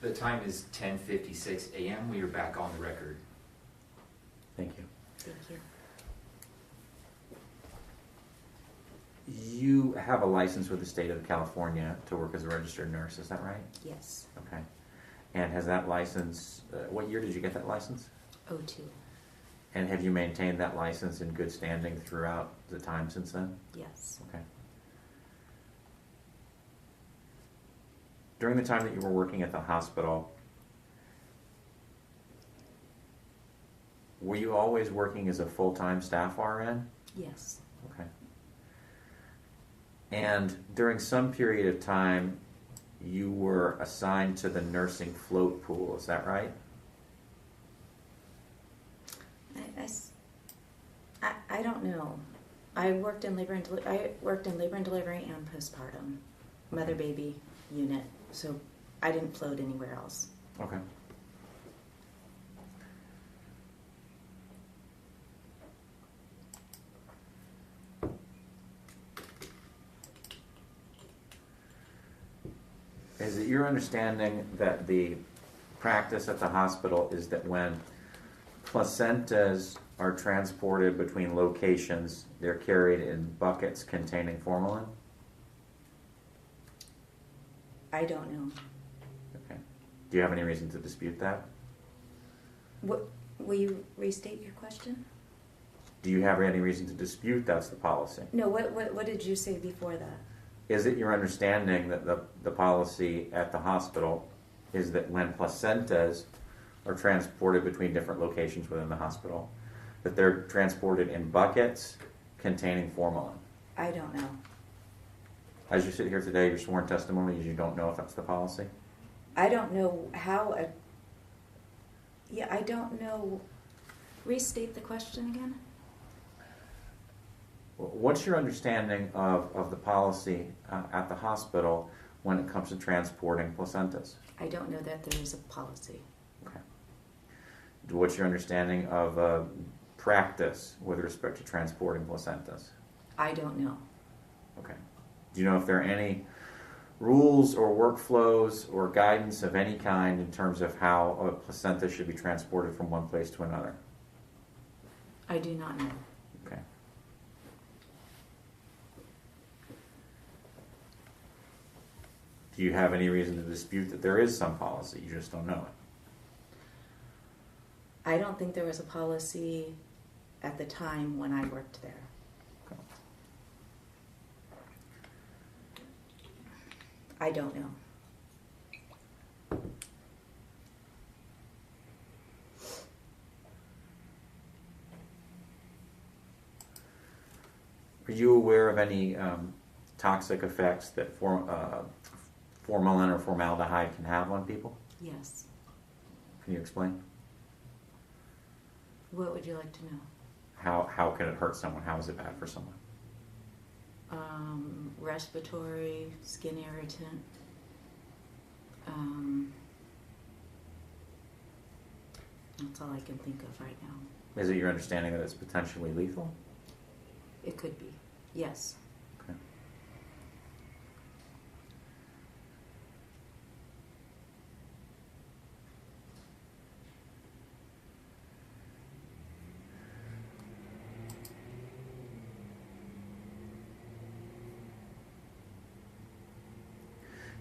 The time is 10:56 a.m. We are back on the record. Thank you. Thank you. You have a license with the state of California to work as a registered nurse, is that right? Yes. Okay. And has that license, what year did you get that license? 02. And have you maintained that license in good standing throughout the time since then? Yes. Okay. During the time that you were working at the hospital, were you always working as a full-time staff RN? Yes. Okay. And during some period of time, you were assigned to the nursing float pool, is that right? I don't know. I worked in labor and delivery and postpartum, mother baby unit. So I didn't float anywhere else. Okay. Is it your understanding that the practice at the hospital is that when placentas are transported between locations, they're carried in buckets containing formalin? I don't know. Okay. Do you have any reason to dispute that? What? Will you restate your question? Do you have any reason to dispute that's the policy? No. What did you say before that? Is it your understanding that the policy at the hospital is that when placentas are transported between different locations within the hospital, that they're transported in buckets containing formalin? I don't know. As you sit here today, your sworn testimony is you don't know if that's the policy? I don't know how I don't know. Restate the question again. What's your understanding of the policy at the hospital when it comes to transporting placentas? I don't know that there is a policy. Okay. What's your understanding of practice with respect to transporting placentas? I don't know. Okay. Do you know if there are any rules or workflows or guidance of any kind in terms of how a placenta should be transported from one place to another? I do not know. Okay. Do you have any reason to dispute that there is some policy? You just don't know it. I don't think there was a policy at the time when I worked there. Okay. I don't know. Are you aware of any toxic effects that formalin or formaldehyde can have on people? Yes. Can you explain? What would you like to know? How can it hurt someone? How is it bad for someone? Respiratory, skin irritant. That's all I can think of right now. Is it your understanding that it's potentially lethal? It could be. Yes. Okay.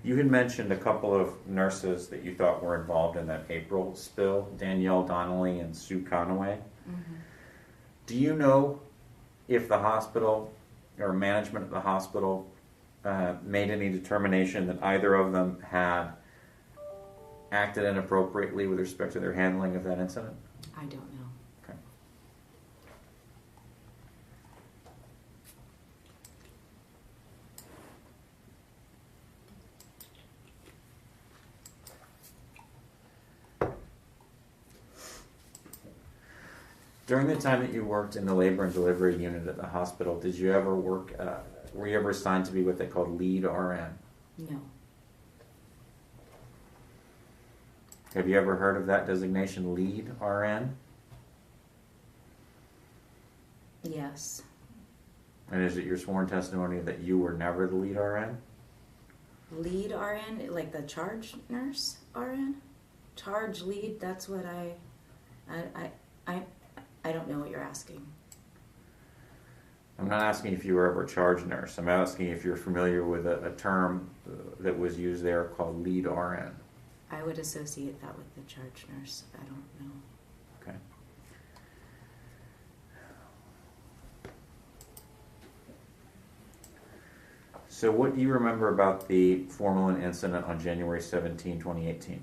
You had mentioned a couple of nurses that you thought were involved in that April spill, Danielle Donnelly and Sue Conaway. Mm-hmm. Do you know if the hospital or management of the hospital made any determination that either of them had acted inappropriately with respect to their handling of that incident? I don't know. Okay. During the time that you worked in the labor and delivery unit at the hospital, did you ever work, were you ever assigned to be what they called lead RN? No. Have you ever heard of that designation, lead RN? Yes. And is it your sworn testimony that you were never the lead RN? lead RN, like the charge nurse RN? Charge lead, that's what I don't know what you're asking. I'm not asking if you were ever a charge nurse. I'm asking if you're familiar with a term that was used there called lead RN. I would associate that with the charge nurse. I don't know. Okay. So what do you remember about the formalin incident on January 17, 2018?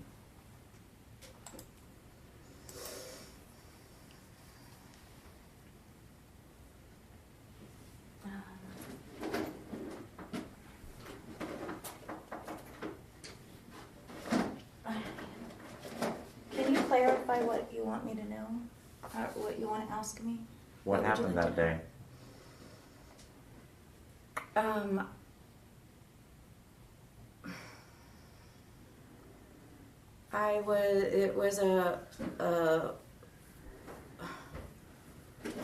Can you clarify what you want me to know? What you want to ask me? What would you happened like that to day? know?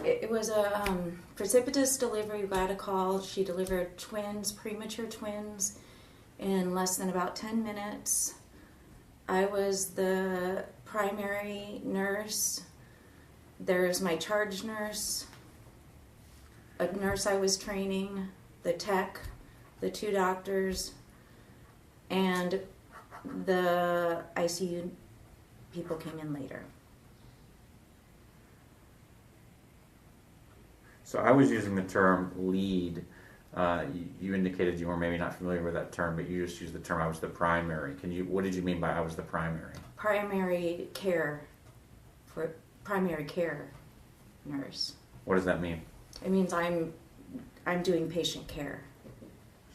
It was a precipitous delivery. We got a call. She delivered twins, premature twins, in less than about 10 minutes. I was the primary nurse. There's my charge nurse, a nurse I was training, the tech, the 2 doctors, and the ICU people came in later. So I was using the term lead. You indicated you were maybe not familiar with that term, but you just used the term I was the primary. What did you mean by I was the primary? Primary care nurse. What does that mean? It means I'm doing patient care.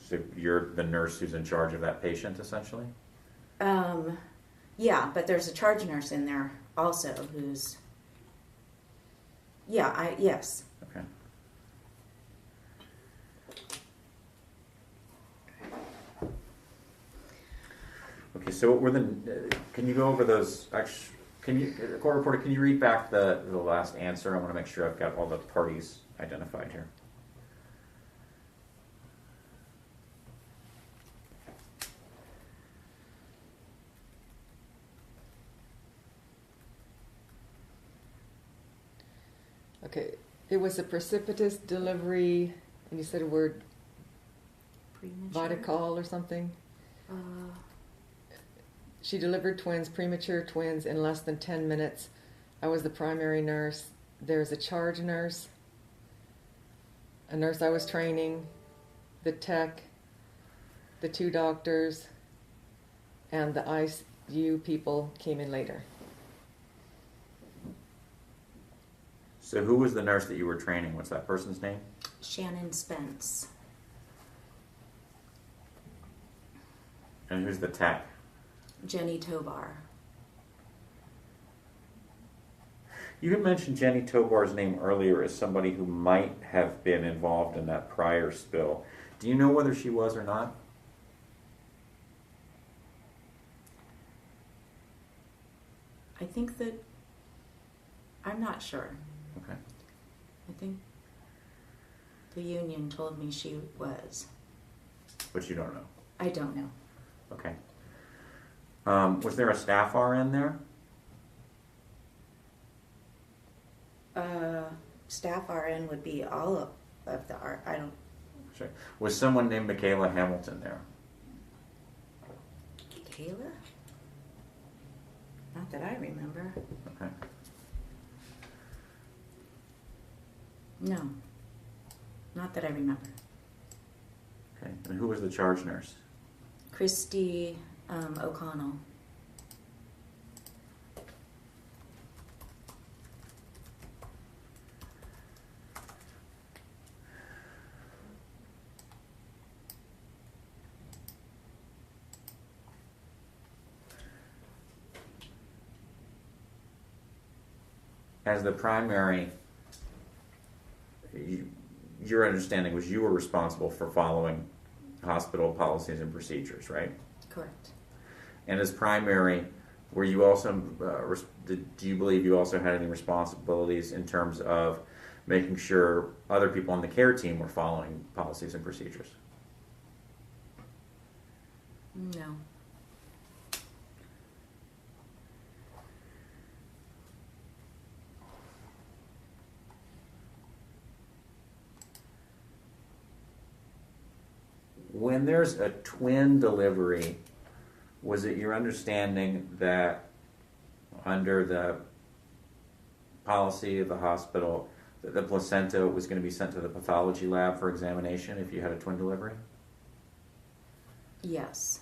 So you're the nurse who's in charge of that patient, essentially? Yeah, but there's a charge nurse in there also who's. Yes. Okay. Okay, so what were can you go over those, court reporter, can you read back the last answer? I want to make sure I've got all the parties identified here. Okay, it was a precipitous delivery, and you said a word, Premature. Viticol or something? She delivered twins, premature twins, in less than 10 minutes. I was the primary nurse. There's a charge nurse, a nurse I was training, the tech, the 2 doctors, and the ICU people came in later. So who was the nurse that you were training? What's that person's name? Shannon Spence. And who's the tech? Jenny Tobar. You had mentioned Jenny Tobar's name earlier as somebody who might have been involved in that prior spill. Do you know whether she was or not? I think that. I'm not sure. Okay. I think the union told me she was. But you don't know. I don't know. Okay. Was there a staff RN there? Staff RN would be all of the R. I don't. Sure. Was someone named Michaela Hamilton there? Kayla? Not that I remember. Okay. No. Not that I remember. Okay. And who was the charge nurse? Christy O'Connell. As the primary, your understanding was you were responsible for following hospital policies and procedures, right? Correct. And as primary, were you also, do you believe you also had any responsibilities in terms of making sure other people on the care team were following policies and procedures? No. When there's a twin delivery, was it your understanding that under the policy of the hospital that the placenta was going to be sent to the pathology lab for examination if you had a twin delivery? Yes.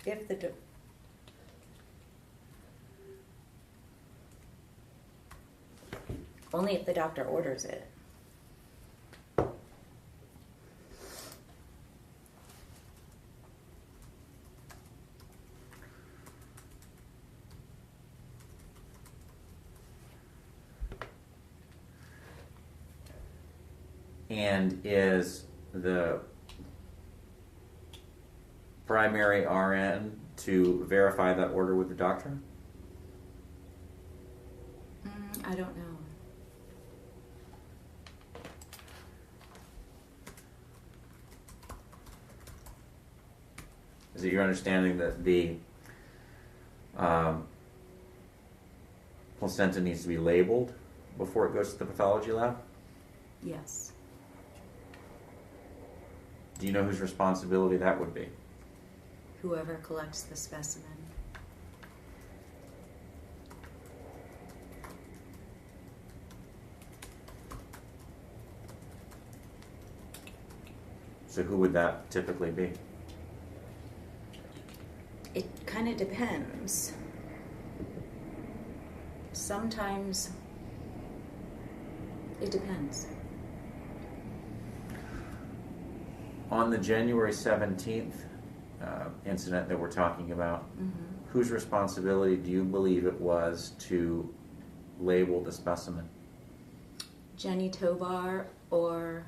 If the only if the doctor orders it. And is the primary RN to verify that order with the doctor? I don't know. Is it your understanding that the placenta needs to be labeled before it goes to the pathology lab? Yes. Do you know whose responsibility that would be? Whoever collects the specimen. So who would that typically be? It kind of depends. Sometimes it depends. On the January 17th incident that we're talking about, whose responsibility do you believe it was to label the specimen? Jenny Tovar or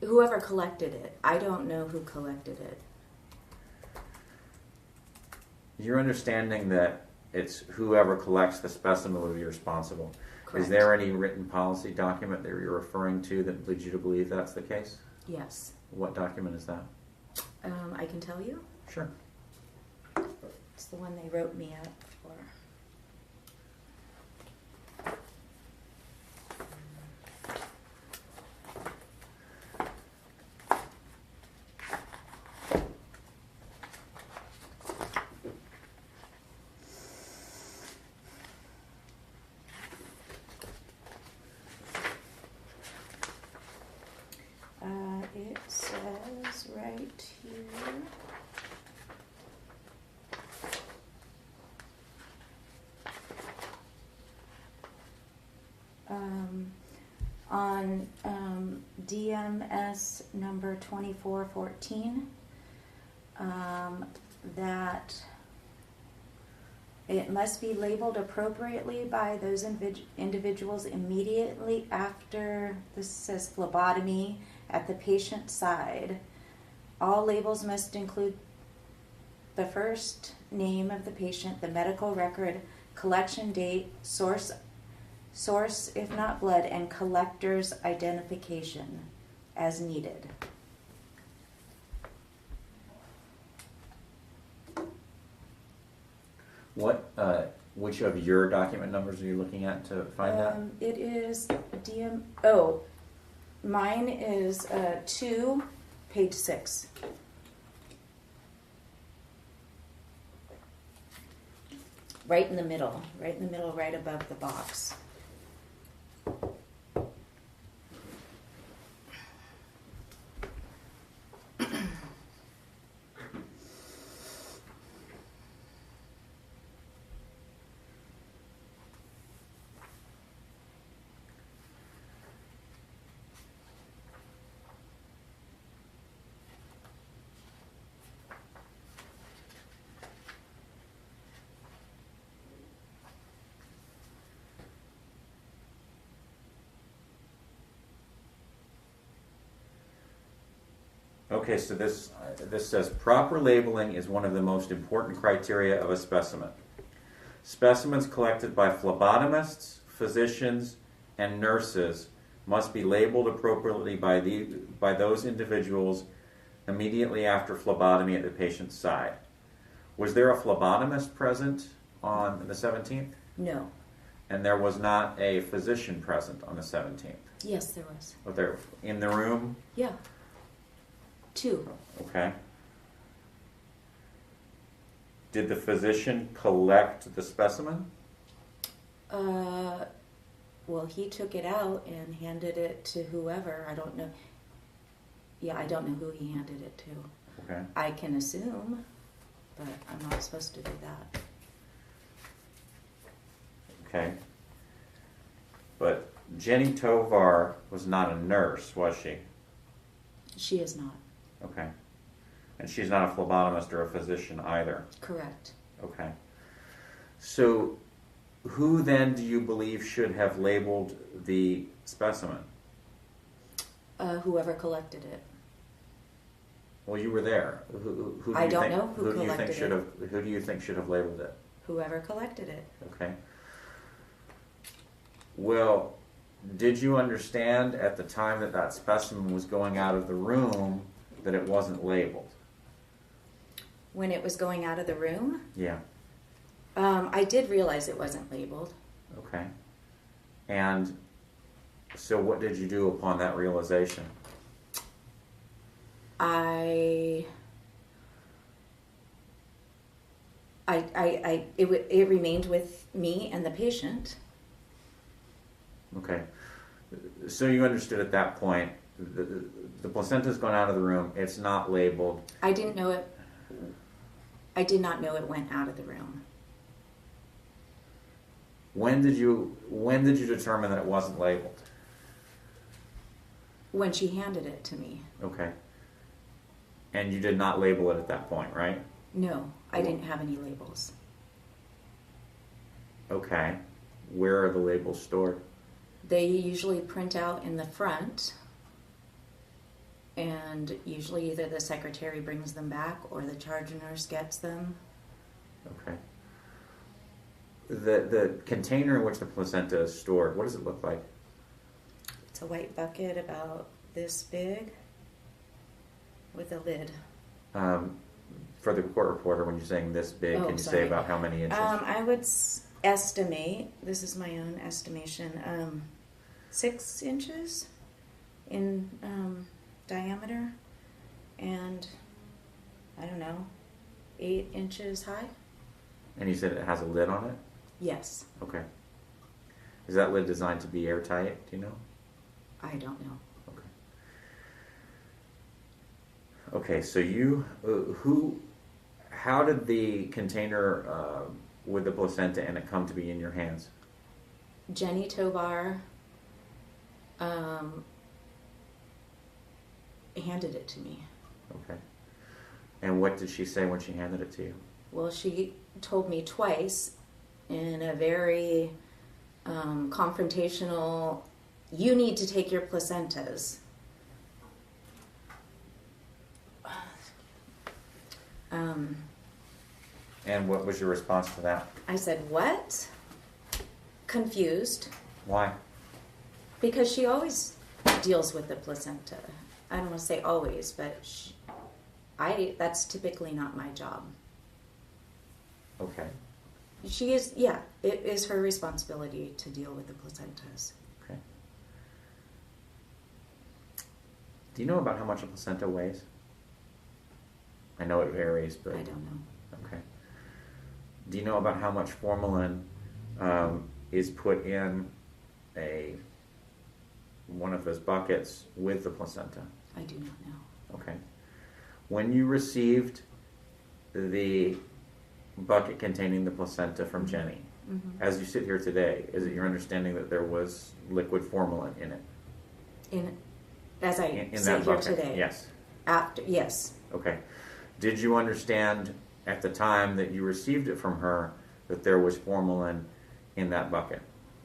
whoever collected it. I don't know who collected it. Your understanding that it's whoever collects the specimen will be responsible. Correct. Is there any written policy document that you're referring to that leads you to believe that's the case? Yes. What document is that? I can tell you. Sure. It's the one they wrote me up for. It says right here. On DMS number 2414, that it must be labeled appropriately by those individuals immediately after, this says phlebotomy, at the patient's side. All labels must include the first name of the patient, the medical record, collection date, source if not blood, and collector's identification as needed. Which of your document numbers are you looking at to find that? It is mine is 2, page 6. Right in the middle, right above the box. Okay, so this says proper labeling is one of the most important criteria of a specimen. Specimens collected by phlebotomists, physicians, and nurses must be labeled appropriately by those individuals immediately after phlebotomy at the patient's side. Was there a phlebotomist present on the 17th? No. And there was not a physician present on the 17th? Yes, there was. Was there in the room? Yeah. 2. Okay. Did the physician collect the specimen? Well, he took it out and handed it to whoever. I don't know. Yeah, I don't know who he handed it to. Okay. I can assume, but I'm not supposed to do that. Okay. But Jenny Tovar was not a nurse, was she? She is not. Okay. And she's not a phlebotomist or a physician either? Correct. Okay. So who then do you believe should have labeled the specimen? Whoever collected it. Well, you were there. Who do I you don't think, know who do you think collected should it. have? Who do you think should have labeled it? Whoever collected it. Okay. Well, did you understand at the time that that specimen was going out of the room that it wasn't labeled? When it was going out of the room, Yeah. I did realize it wasn't labeled. Okay. And so what did you do upon that realization? It remained with me and the patient. Okay. So you understood at that point the placenta's gone out of the room. It's not labeled. I didn't know it. I did not know it went out of the room. When did you determine that it wasn't labeled? When she handed it to me. Okay. And you did not label it at that point, right? No, I didn't have any labels. Okay. Where are the labels stored? They usually print out in the front, and usually either the secretary brings them back or the charge nurse gets them. Okay. The container in which the placenta is stored, what does it look like? It's a white bucket about this big with a lid. For the court reporter, when you're saying this big, Oh, can you say sorry. about how many inches? I would estimate, this is my own estimation, 6 inches in diameter and, I don't know, 8 inches high? And you said it has a lid on it? Yes. Okay. Is that lid designed to be airtight? Do you know? I don't know. Okay. Okay, so you, how did the container with the placenta in it come to be in your hands? Jenny Tovar handed it to me. Okay. And what did she say when she handed it to you? Well, she told me twice in a very confrontational, you need to take your placentas. And what was your response to that? I said, what? Confused. Why? Because she always deals with the placenta. I don't want to say always, but that's typically not my job. Okay. She is, yeah, it is her responsibility to deal with the placentas. Okay. Do you know about how much a placenta weighs? I know it varies, but... I don't know. Okay. Do you know about how much formalin is put in one of those buckets with the placenta? I do not know. Okay. When you received the bucket containing the placenta from Jenny, as you sit here today, is it your understanding that there was liquid formalin in it? As I In sit that here bucket? today. Yes. Yes. Okay. Did you understand at the time that you received it from her that there was formalin in that bucket?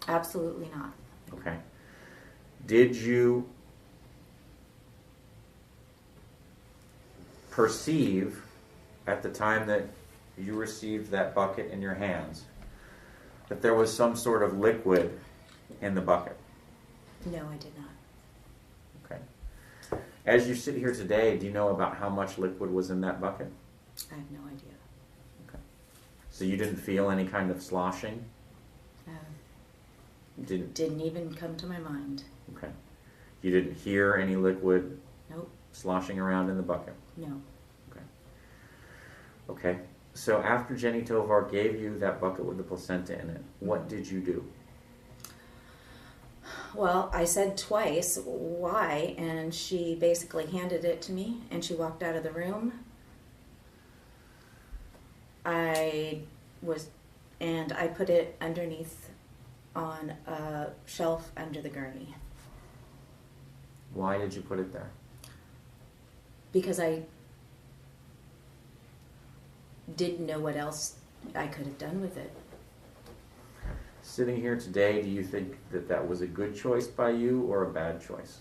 Absolutely not. Okay. Did you perceive at the time that you received that bucket in your hands that there was some sort of liquid in the bucket? No, I did not. Okay. As you sit here today, do you know about how much liquid was in that bucket? I have no idea. So you didn't feel any kind of sloshing? You didn't? Didn't even come to my mind. Okay. You didn't hear any liquid Nope. sloshing around in the bucket? No. Okay. So after Jenny Tovar gave you that bucket with the placenta in it, what did you do? Well, I said twice why, and she basically handed it to me, and she walked out of the room. I put it underneath on a shelf under the gurney Why did you put it there? because I didn't know what else I could have done with it. Sitting here today, do you think that that was a good choice by you or a bad choice?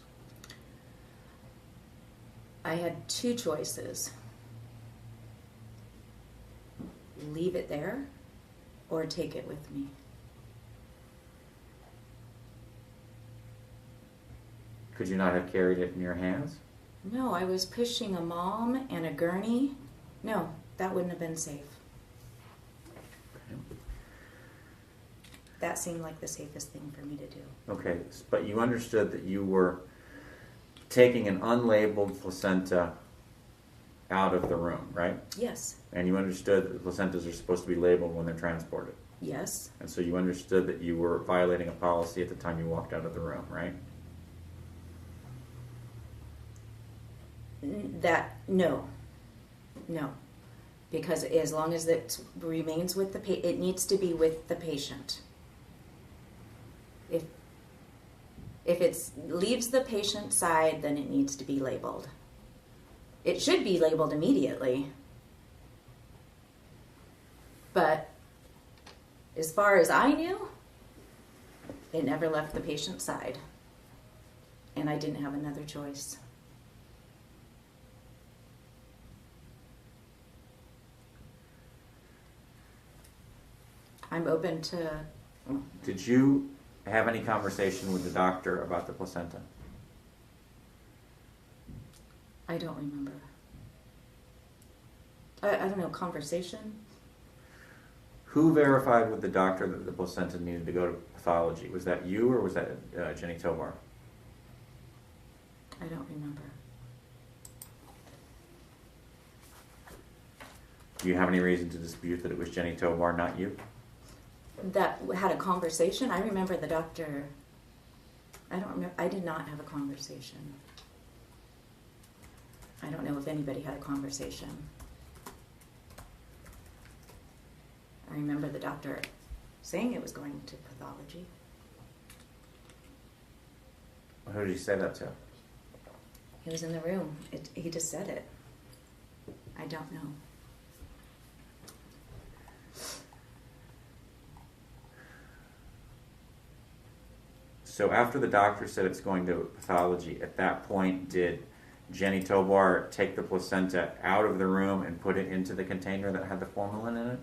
I had two choices. Leave it there or take it with me. Could you not have carried it in your hands? No, I was pushing a mom and a gurney. No, that wouldn't have been safe. That seemed like the safest thing for me to do. Okay, but you understood that you were taking an unlabeled placenta out of the room, right? Yes. And you understood that the placentas are supposed to be labeled when they're transported. Yes. And so you understood that you were violating a policy at the time you walked out of the room, right? No. Because as long as it remains with it needs to be with the patient. If it leaves the patient's side, then it needs to be labeled. It should be labeled immediately. But as far as I knew, it never left the patient's side. And I didn't have another choice. I'm open to... Did you have any conversation with the doctor about the placenta? I don't remember. I don't know, conversation? Who verified with the doctor that the placenta needed to go to pathology? Was that you or was that Jenny Tovar? I don't remember. Do you have any reason to dispute that it was Jenny Tovar, not you? That had a conversation? I remember the doctor... I don't remember. I did not have a conversation. I don't know if anybody had a conversation. I remember the doctor saying it was going to pathology. Who did he say that to? He was in the room. He just said it. I don't know. So after the doctor said it's going to pathology, at that point, did Jenny Tovar take the placenta out of the room and put it into the container that had the formalin in it?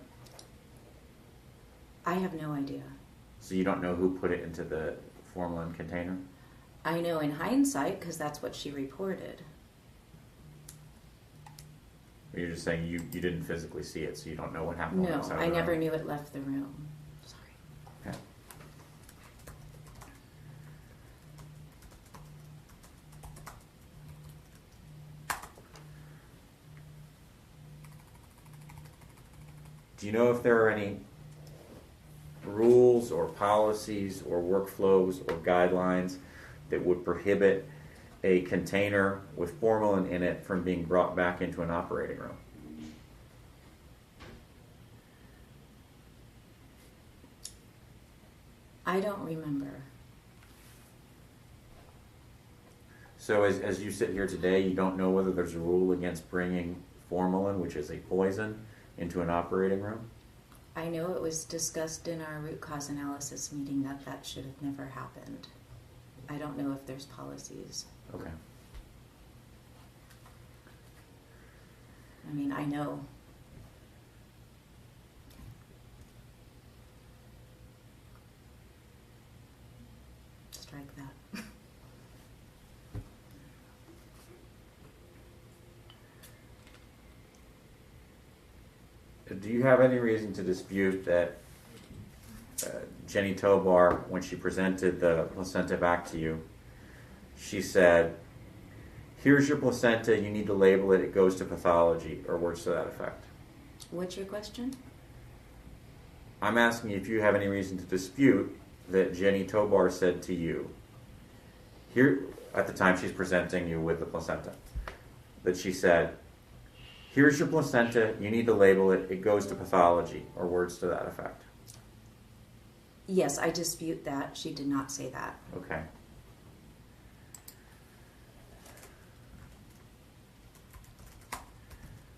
I have no idea. So you don't know who put it into the formalin container? I know in hindsight because that's what she reported. Or you're just saying you didn't physically see it, so you don't know what happened when it No, was out of I the never room? knew it left the room. Sorry. Okay. Do you know if there are any rules or policies or workflows or guidelines that would prohibit a container with formalin in it from being brought back into an operating room? I don't remember. So as you sit here today, you don't know whether there's a rule against bringing formalin, which is a poison, into an operating room? I know it was discussed in our root cause analysis meeting that should have never happened. I don't know if there's policies. Okay. I mean, I know. Strike that. do you have any reason to dispute that Jenny Tobar, when she presented the placenta back to you, she said, "Here's your placenta, you need to label it, it goes to pathology," or words to that effect? What's your question? I'm asking you if you have any reason to dispute that Jenny Tobar said to you, here, at the time she's presenting you with the placenta, that she said, "Here's your placenta, you need to label it, it goes to pathology," or words to that effect. Yes, I dispute that. She did not say that. Okay.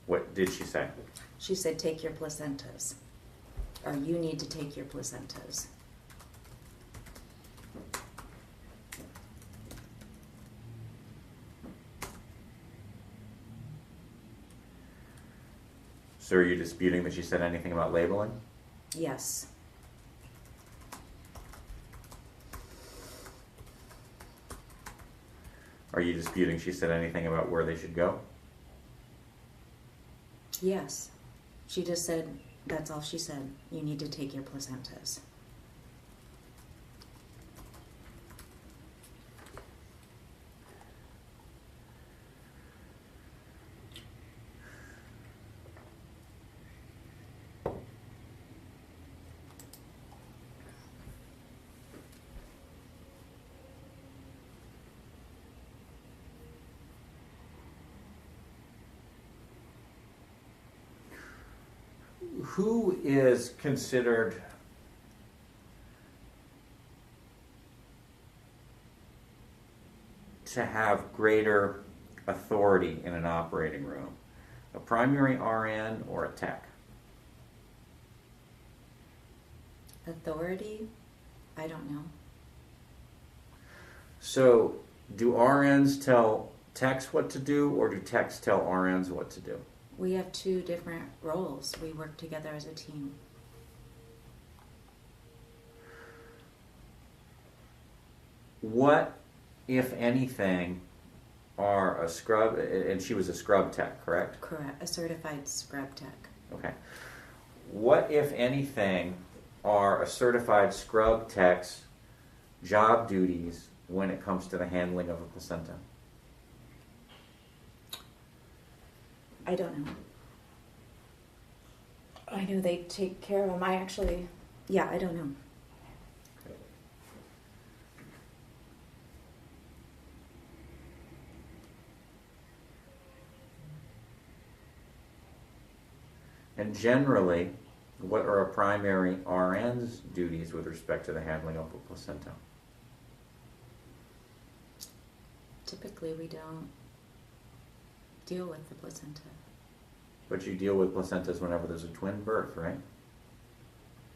What did she say? She said, take your placentas. Or you need to take your placentas. So are you disputing that she said anything about labeling? Yes. Are you disputing she said anything about where they should go? Yes. She just said, that's all she said. You need to take your placentas. Who is considered to have greater authority in an operating room? A primary RN or a tech? Authority? I don't know. So, do RNs tell techs what to do, or do techs tell RNs what to do? We have two different roles. We work together as a team. What, if anything, are a scrub, and she was a scrub tech, correct? Correct. A certified scrub tech. Okay. What, if anything, are a certified scrub tech's job duties when it comes to the handling of a placenta? I don't know. I know they take care of them. I don't know. And generally, what are a primary RN's duties with respect to the handling of a placenta? Typically, we don't deal with the placenta. But you deal with placentas whenever there's a twin birth, right?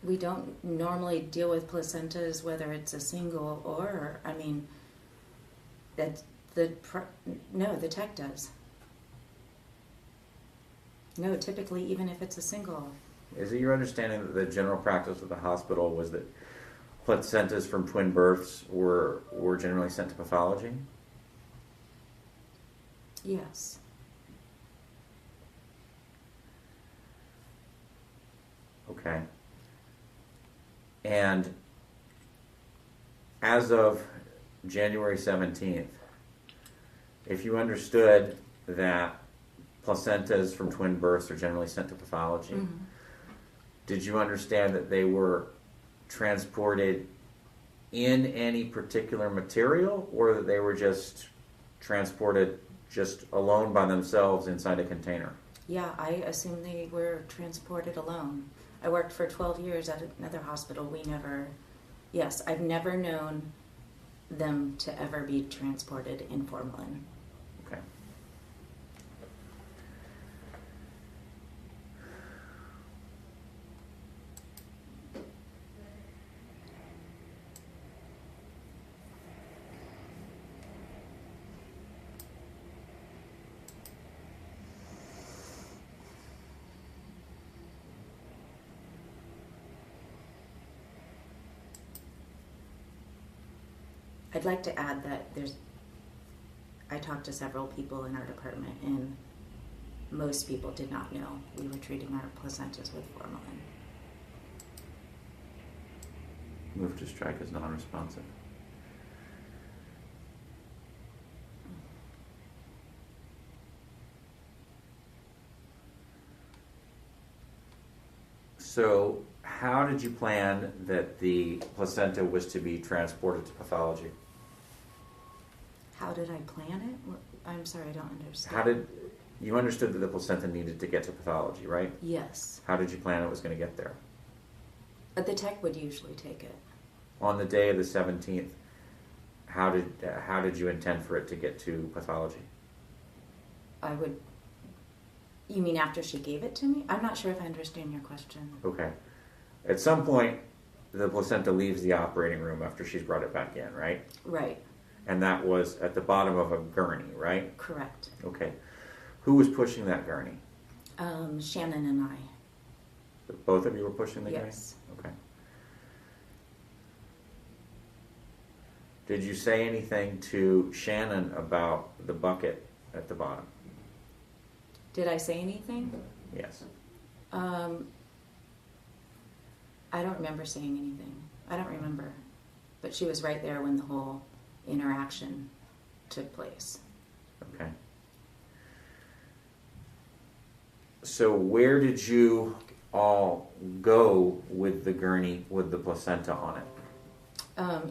We don't normally deal with placentas whether it's a single or, the tech does. No, typically even if it's a single. Is it your understanding that the general practice of the hospital was that placentas from twin births were generally sent to pathology? Yes. Okay. And as of January 17th, if you understood that placentas from twin births are generally sent to pathology, Mm-hmm. did you understand that they were transported in any particular material, or that they were just transported just alone by themselves inside a container? Yeah, I assume they were transported alone. I worked for 12 years at another hospital. I've never known them to ever be transported in formalin. Okay. I'd like to add that I talked to several people in our department, and most people did not know we were treating our placentas with formalin. Move to strike as non-responsive. So, how did you plan that the placenta was to be transported to pathology? How did I plan it? I'm sorry, I don't understand. How did you understood that the placenta needed to get to pathology, right? Yes. How did you plan it was going to get there? But the tech would usually take it. On the day of the 17th, how did you intend for it to get to pathology? I would. You mean after she gave it to me? I'm not sure if I understand your question. Okay. At some point, the placenta leaves the operating room after she's brought it back in, right? Right. And that was at the bottom of a gurney, right? Correct. Okay. Who was pushing that gurney? Shannon and I. Both of you were pushing the gurney? Yes. Okay. Did you say anything to Shannon about the bucket at the bottom? Did I say anything? Yes. I don't remember saying anything. I don't remember. But she was right there when the whole interaction took place. Okay. So where did you all go with the gurney with the placenta on it?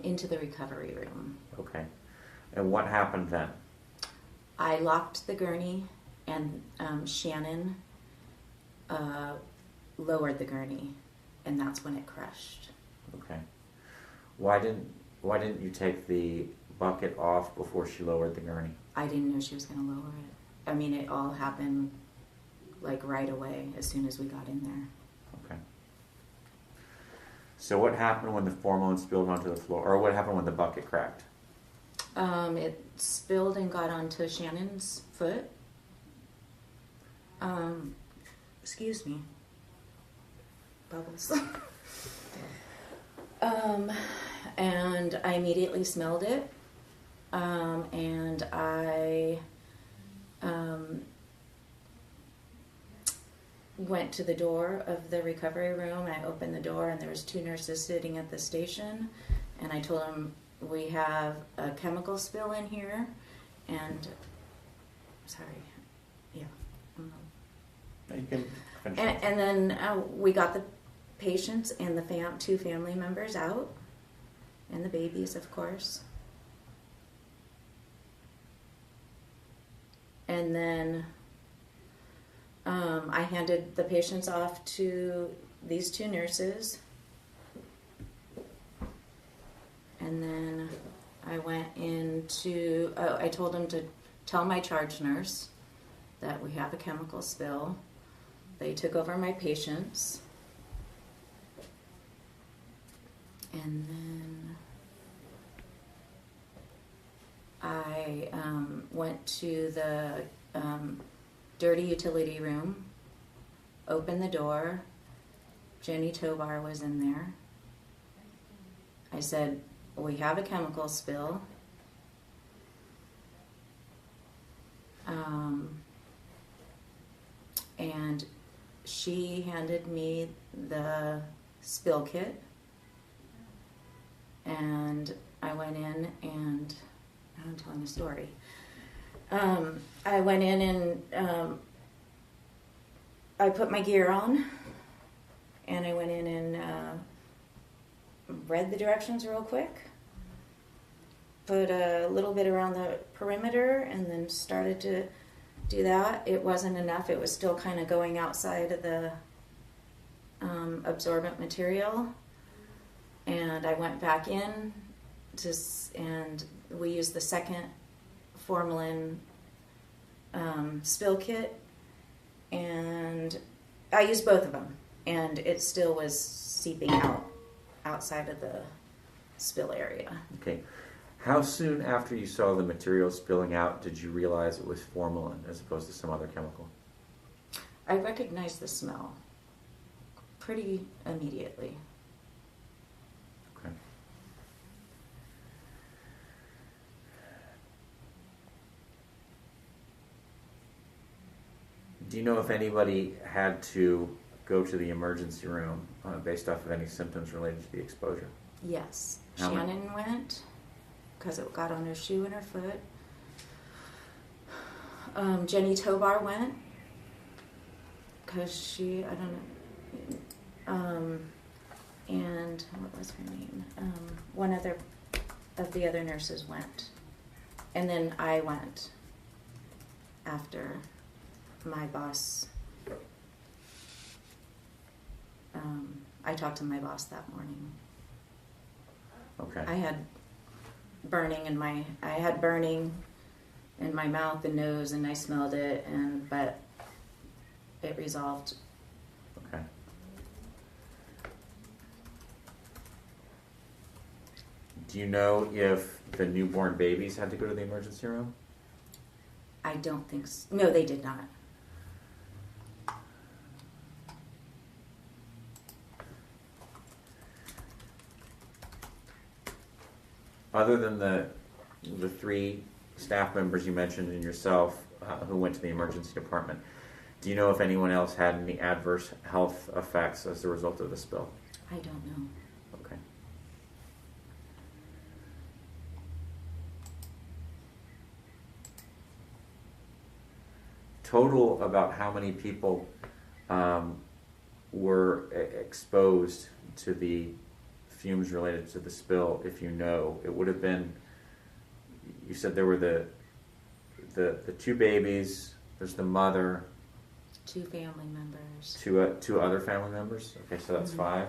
Into the recovery room. Okay. And what happened then? I locked the gurney, and Shannon lowered the gurney, and that's when it crushed. Okay. Why didn't you take the bucket off before she lowered the gurney? I didn't know she was going to lower it. I mean, it all happened like right away as soon as we got in there. Okay. So what happened when the formalin spilled onto the floor, or what happened when the bucket cracked? It spilled and got onto Shannon's foot. Excuse me. Bubbles. And I immediately smelled it. And I went to the door of the recovery room. I opened the door, and there was 2 nurses sitting at the station. And I told them, we have a chemical spill in here. And, sorry, yeah. You can finish. And then we got the patients and the 2 family members out. And the babies, of course. And then I handed the patients off to these 2 nurses. And then I went into, I told them to tell my charge nurse that we have a chemical spill. They took over my patients. And then I went to the dirty utility room, opened the door. Jenny Tobar was in there. I said, we have a chemical spill. And she handed me the spill kit. And I went in and, I'm telling a story. I went in and I put my gear on, and I went in and read the directions real quick, put a little bit around the perimeter, and then started to do that. It wasn't enough. It was still kind of going outside of the absorbent material. And I went back in and we used the second formalin spill kit, and I used both of them, and it still was seeping outside of the spill area. Okay. How soon after you saw the material spilling out did you realize it was formalin as opposed to some other chemical? I recognized the smell pretty immediately. Okay. Do you know if anybody had to go to the emergency room based off of any symptoms related to the exposure? Yes. How many? Shannon went because it got on her shoe and her foot. Jenny Tobar went because she, I don't know. And what was her name? One other of the other nurses went. And then I went after my boss. I talked to my boss that morning. Okay. I had burning in my mouth and nose, and I smelled it, but it resolved. Okay. Do you know if the newborn babies had to go to the emergency room? I don't think so. No, they did not. Other than the 3 staff members you mentioned and yourself who went to the emergency department, do you know if anyone else had any adverse health effects as a result of the spill? I don't know. Okay. Total, about how many people were exposed to the fumes related to the spill, if you know? It would have been, you said there were the 2 babies, there's the mother, 2 family members. 2 other family members. Okay, so that's 5.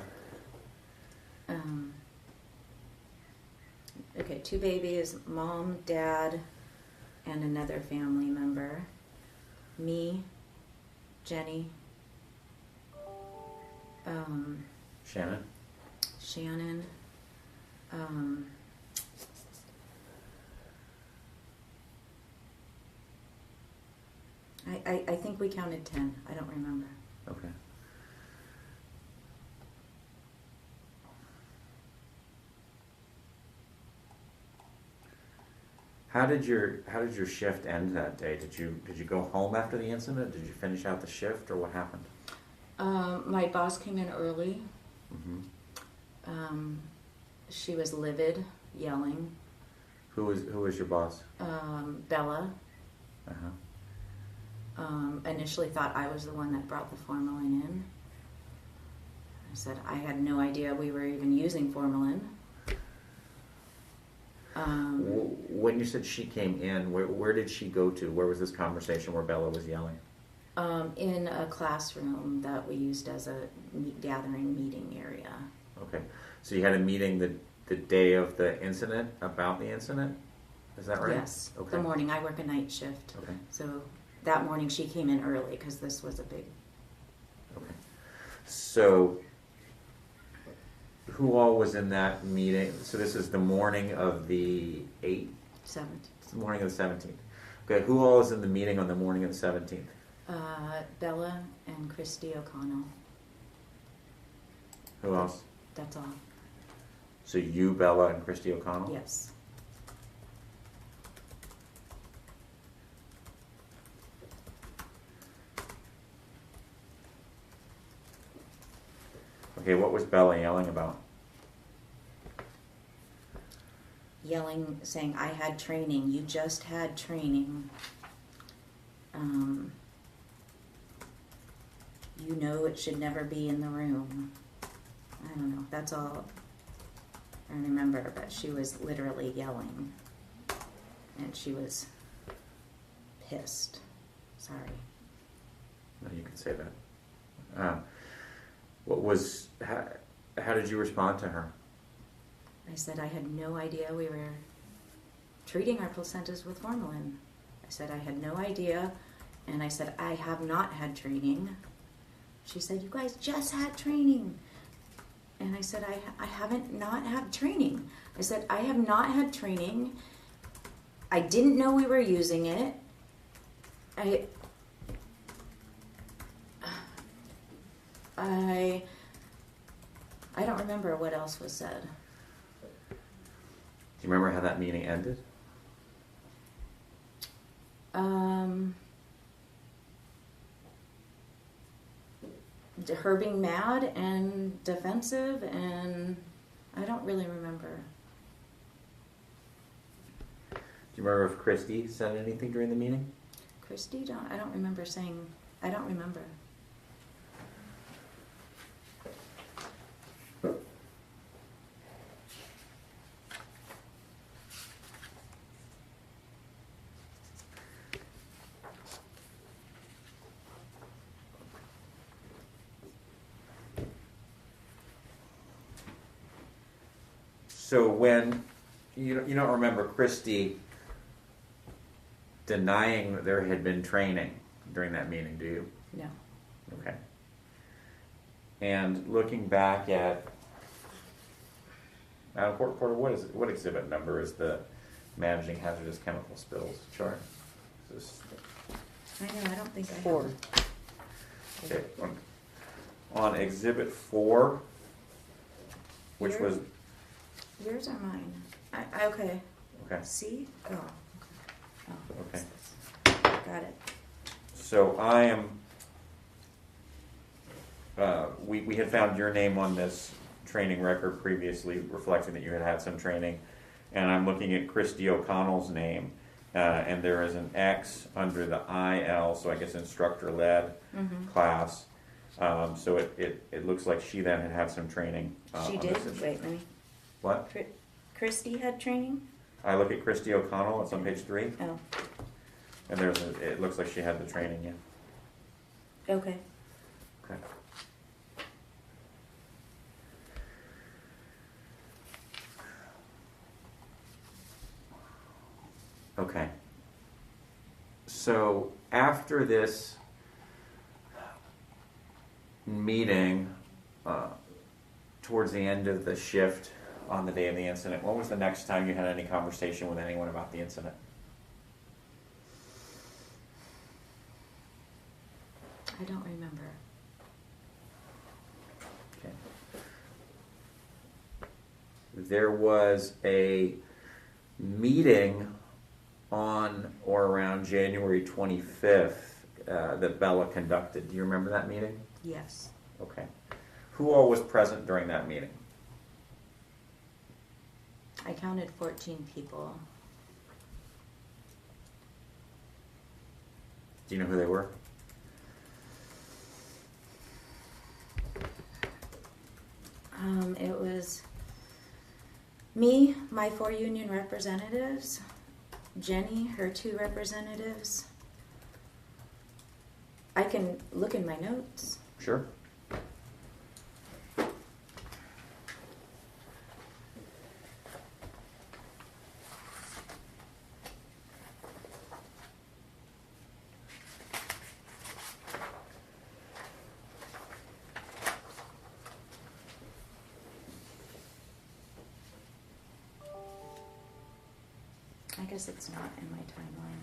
Okay, 2 babies, mom, dad, and another family member. Me, Jenny, Shannon? Shannon, I think we counted 10. I don't remember. Okay. How did your shift end that day? Did you go home after the incident? Did you finish out the shift, or what happened? My boss came in early. Mm-hmm. She was livid, yelling. Who was your boss? Bella. Uh-huh. Initially thought I was the one that brought the formalin in. I said I had no idea we were even using formalin. When you said she came in, where did she go to? Where was this conversation where Bella was yelling? In a classroom that we used as a gathering meeting area. Okay, so you had a meeting the day of the incident about the incident? Is that right? Yes, Okay. the morning. I work a night shift. Okay. So that morning she came in early because this was a big... Okay. So who all was in that meeting? So this is the morning of the 8th? 7th. It's the morning of the 17th. Okay, who all is in the meeting on the morning of the 17th? Bella and Christy O'Connell. Who else? That's all. So you, Bella, and Christy O'Connell? Yes. Okay, what was Bella yelling about? Yelling, saying, I had training. You just had training. You know it should never be in the room. I don't know. That's all I remember. But she was literally yelling. And she was pissed. Sorry. No, you can say that. How did you respond to her? I said I had no idea we were treating our placentas with formalin. I said I had no idea, and I said I have not had training. She said, you guys just had training. And I said, I haven't not had training. I said, I have not had training. I didn't know we were using it. I don't remember what else was said. Do you remember how that meeting ended? her being mad and defensive, and I don't really remember. Do you remember if Christy said anything during the meeting? Christy, I don't remember saying. I don't remember. So when you don't remember Christy denying that there had been training during that meeting, do you? No. Okay. And looking back at Porter, what exhibit number is the managing hazardous chemical spills chart? Is I know. I don't think I have 4. this, okay, on exhibit 4, which Yours? was Yours or mine? Okay. okay. See? Oh. Okay. Got it. So I am. We had found your name on this training record previously, reflecting that you had had some training, and I'm looking at Christy O'Connell's name, and there is an X under the IL, so I guess instructor led class. So it looks like she then had some training. She on did? this issue. Wait, let me. What? Christy had training? I look at Christy O'Connell. It's on page 3, Oh. and it looks like she had the training. Yeah. Okay. Okay. Okay. So after this meeting, towards the end of the shift on the day of the incident, when was the next time you had any conversation with anyone about the incident? I don't remember. Okay. There was a meeting on or around January 25th that Bella conducted. Do you remember that meeting? Yes. Okay. Who all was present during that meeting? I counted 14 people. Do you know who they were? It was me, my 4 union representatives, Jenny, her 2 representatives. I can look in my notes. Sure. I guess it's not in my timeline.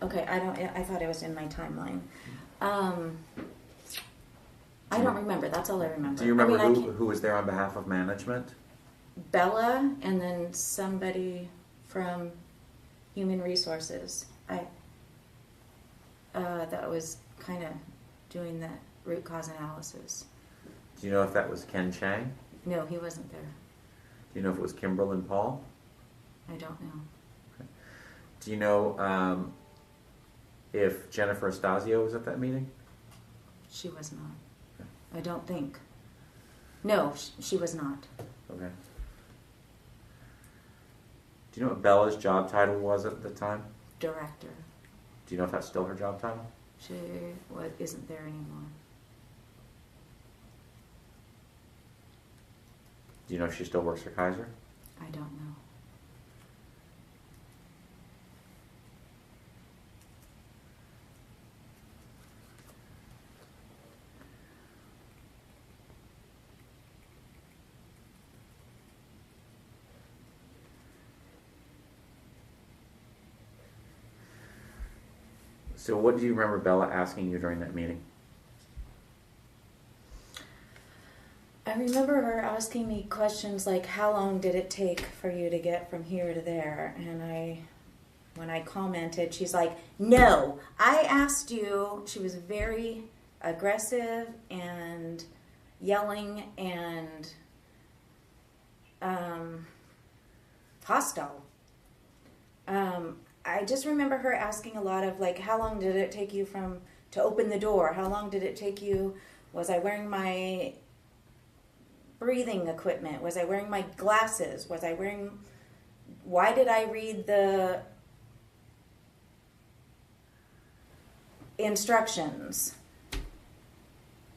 Okay, I thought it was in my timeline. I don't remember. That's all I remember. Do you remember I mean, who was there on behalf of management? Bella, and then somebody from Human Resources. That was kind of doing the root cause analysis. Do you know if that was Ken Chang? No, he wasn't there. Do you know if it was Kimberlyn Paul? I don't know. Do you know if Jennifer Estasio was at that meeting? She was not. I don't think. No, she was not. Okay. Do you know what Bella's job title was at the time? Director. Do you know if that's still her job title? She isn't there anymore. Do you know if she still works for Kaiser? I don't know. So what do you remember Bella asking you during that meeting? I remember her asking me questions like, how long did it take for you to get from here to there? And when I commented, she's like, no, I asked you. She was very aggressive and yelling and hostile. I just remember her asking a lot of, like, how long did it take you to open the door? How long did it take you? Was I wearing my breathing equipment? Was I wearing my glasses? Why did I read the instructions?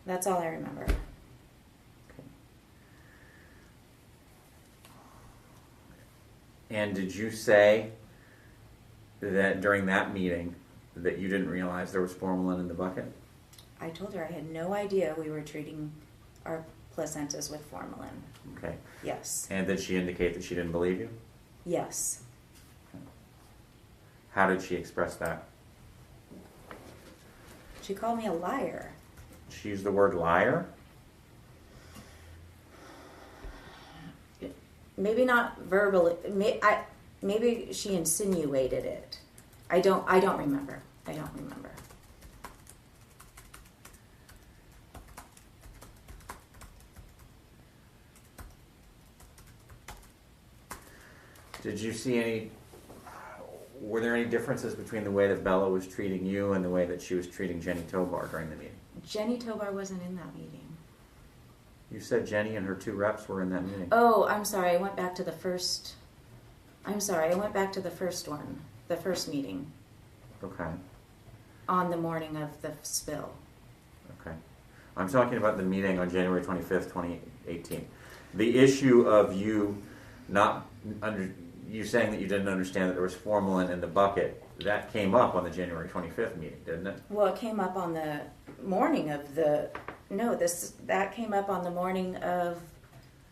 That's all I remember. And did you say that during that meeting that you didn't realize there was formalin in the bucket? I told her I had no idea we were treating our placentas with formalin. Okay. Yes. And did she indicate that she didn't believe you? Yes. How did she express that? She called me a liar. She used the word liar? Maybe not verbally. Maybe she insinuated it. I don't remember. I don't remember. Did you see were there any differences between the way that Bella was treating you and the way that she was treating Jenny Tobar during the meeting? Jenny Tobar wasn't in that meeting. You said Jenny and her 2 reps were in that meeting. Oh, I'm sorry. I went back to the first. I'm sorry. I went back to the first one, the first meeting. Okay. On the morning of the spill. Okay. I'm talking about the meeting on January 25th, 2018. The issue of you you saying that you didn't understand that there was formalin in the bucket, that came up on the January 25th meeting, didn't it? Well, it came up on the morning of that came up on the morning of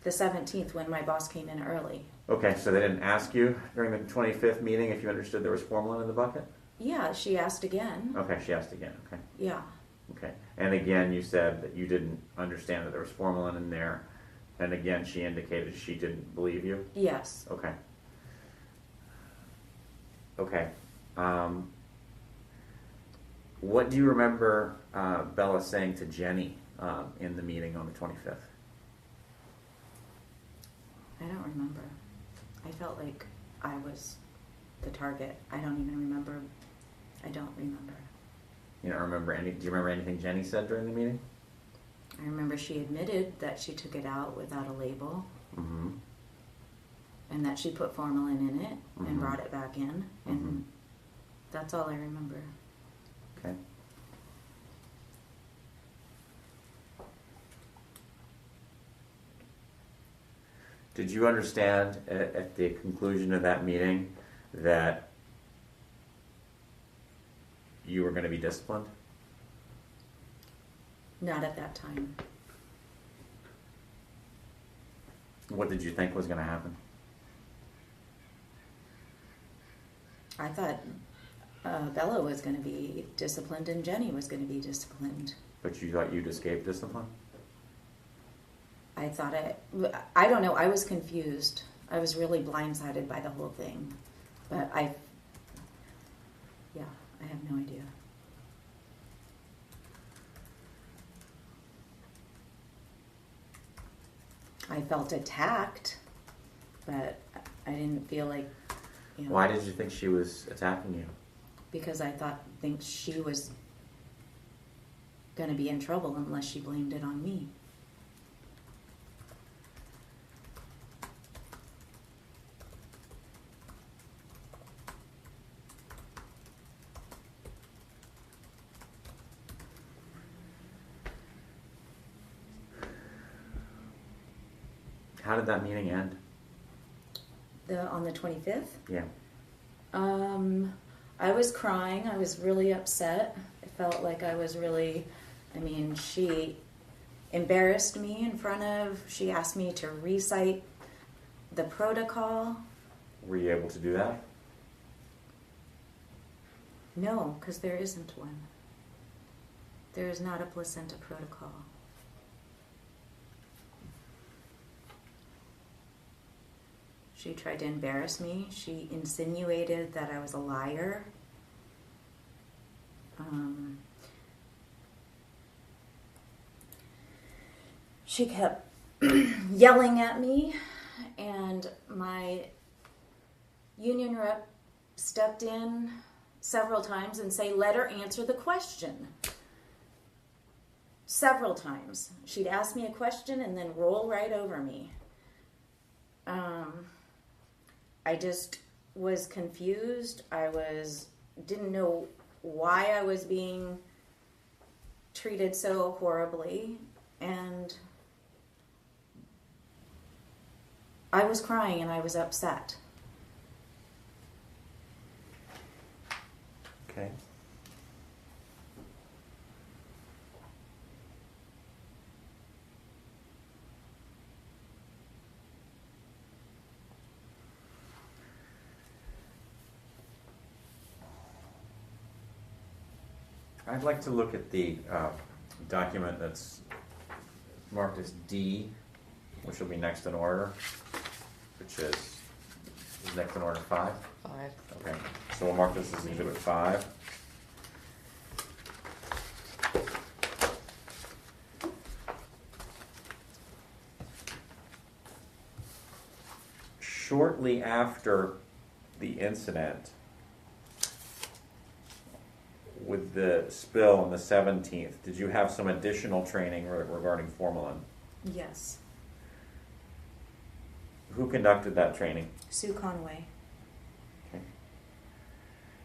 the 17th when my boss came in early. Okay, so they didn't ask you during the 25th meeting if you understood there was formalin in the bucket? Yeah, she asked again. Okay, she asked again. Okay. Yeah. Okay. And again, you said that you didn't understand that there was formalin in there. And again, she indicated she didn't believe you? Yes. Okay. Okay. What do you remember Bella saying to Jenny in the meeting on the 25th? I don't remember. I felt like I was the target. I don't even remember. I don't remember. You don't remember do you remember anything Jenny said during the meeting? I remember she admitted that she took it out without a label. Mm-hmm. And that she put formalin in it Mm-hmm. and brought it back in. And Mm-hmm. that's all I remember. Okay. Did you understand at the conclusion of that meeting that you were going to be disciplined? Not at that time. What did you think was going to happen? I thought Bella was going to be disciplined and Jenny was going to be disciplined. But you thought you'd escape discipline? I thought I don't know, I was confused. I was really blindsided by the whole thing. But I have no idea. I felt attacked, but I didn't feel like, Why did you think she was attacking you? Because I think she was going to be in trouble unless she blamed it on me. How did that meeting end? On the 25th? Yeah. I was crying. I was really upset. I felt like I was really, she embarrassed me in front of, she asked me to recite the protocol. Were you able to do that? No, because there isn't one. There is not a placenta protocol. She tried to embarrass me. She insinuated that I was a liar. She kept yelling at me, and my union rep stepped in several times and say, let her answer the question. Several times. She'd ask me a question and then roll right over me. I just was confused. Didn't know why I was being treated so horribly, and I was crying and I was upset. Okay. I'd like to look at the document that's marked as D, which will be next in order, which is next in order 5. 5. Okay, so we'll mark this as Exhibit 5. Shortly after the incident with the spill on the 17th, did you have some additional training regarding formalin? Yes. Who conducted that training? Sue Conway. Okay.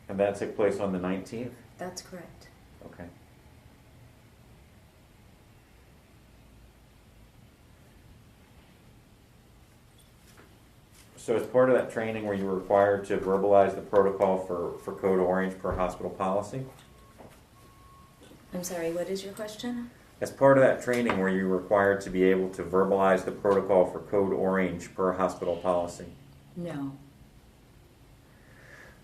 And that took place on the 19th? That's correct. Okay. So as part of that training, were you required to verbalize the protocol for Code Orange per hospital policy? I'm sorry, what is your question? As part of that training, were you required to be able to verbalize the protocol for Code Orange per hospital policy? No.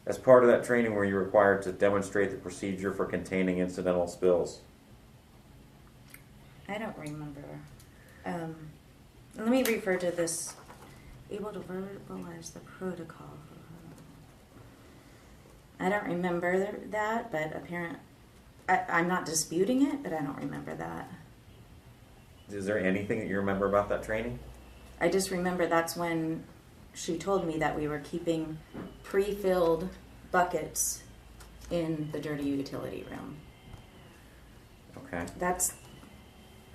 As part of that training, were you required to demonstrate the procedure for containing incidental spills? I don't remember. Let me refer to this. Able to verbalize the protocol. I don't remember that, but I'm not disputing it, but I don't remember that. Is there anything that you remember about that training? I just remember that's when she told me that we were keeping pre-filled buckets in the dirty utility room. Okay. That's,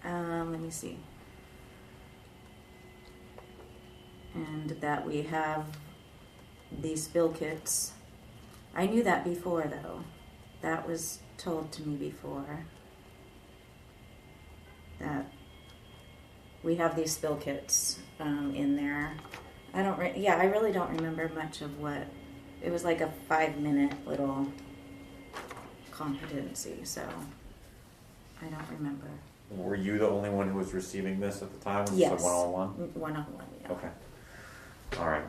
let me see. And that we have these spill kits. I knew that before, though. That was told to me before. That we have these spill kits in there. I really don't remember much of what. It was like a 5-minute little competency, so I don't remember. Were you the only one who was receiving this at the time? Was this Yes. a one-on-one? One-on-one, yeah. Okay. All right.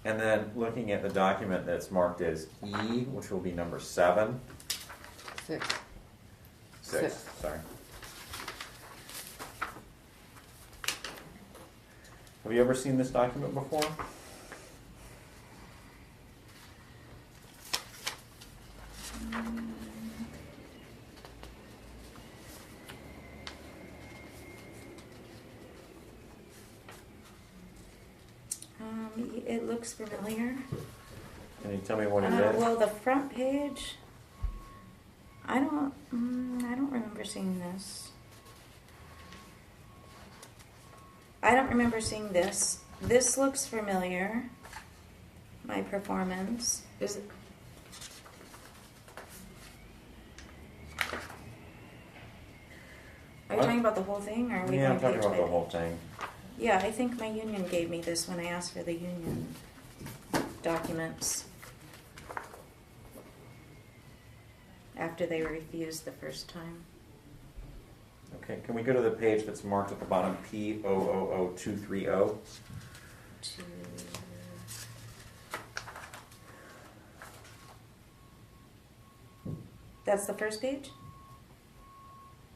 And then looking at the document that's marked as E, which will be number 7. 6. 6, sorry. Have you ever seen this document before? It looks familiar. Can you tell me what it is? Well, the front page. I don't remember seeing this. I don't remember seeing this. This looks familiar. My performance is. Are you What? talking about the whole thing, or are we Yeah, I'm going talking page about the by whole page? thing. Yeah, I think my union gave me this when I asked for the union documents after they refused the first time. Okay, can we go to the page that's marked at the bottom, P000230? That's the first page?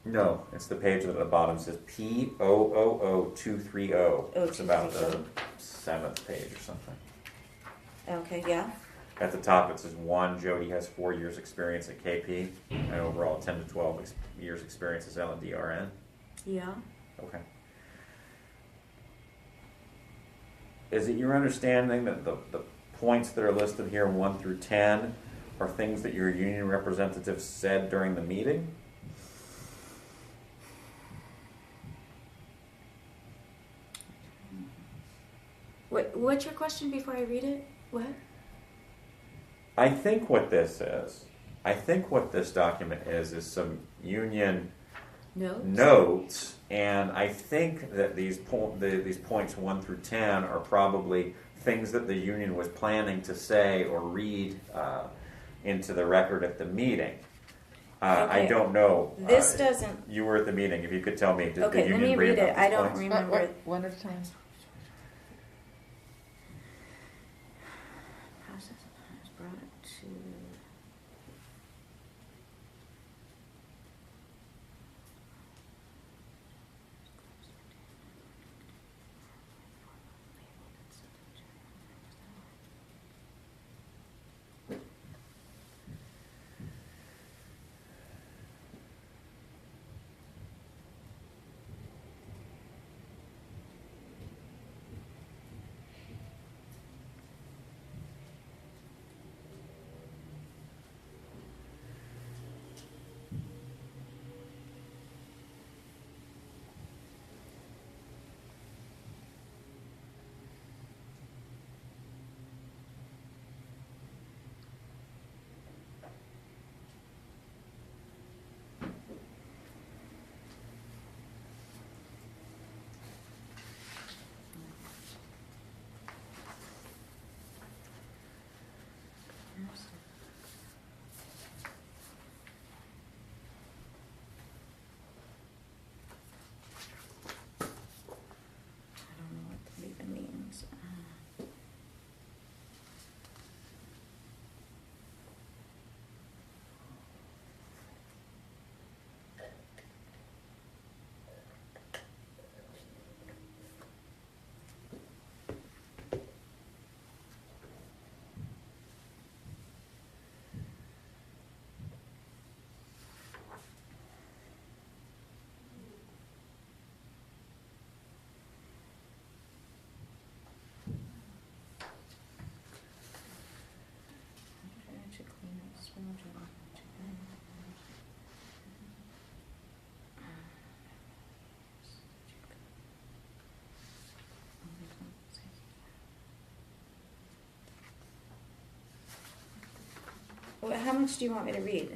No, it's the page at the bottom says P000230. It's about the 7th page or something. Okay, yeah. At the top it says 1, Jodi has 4 years experience at KP, and overall 10 to 12 years experience as L&D-RN. Yeah. Okay. Is it your understanding that the points that are listed here, 1 through 10, are things that your union representative said during the meeting? What's your question before I read it? What? I think what this document is some union notes, and I think that these points 1 through 10 are probably things that the union was planning to say or read into the record at the meeting. I Okay. don't know. This doesn't. You were at the meeting. If you could tell me, did the Okay, union let me read about it. these I don't points? remember. One at a time. Process is brought to. I don't know what that even means. How much do you want me to read?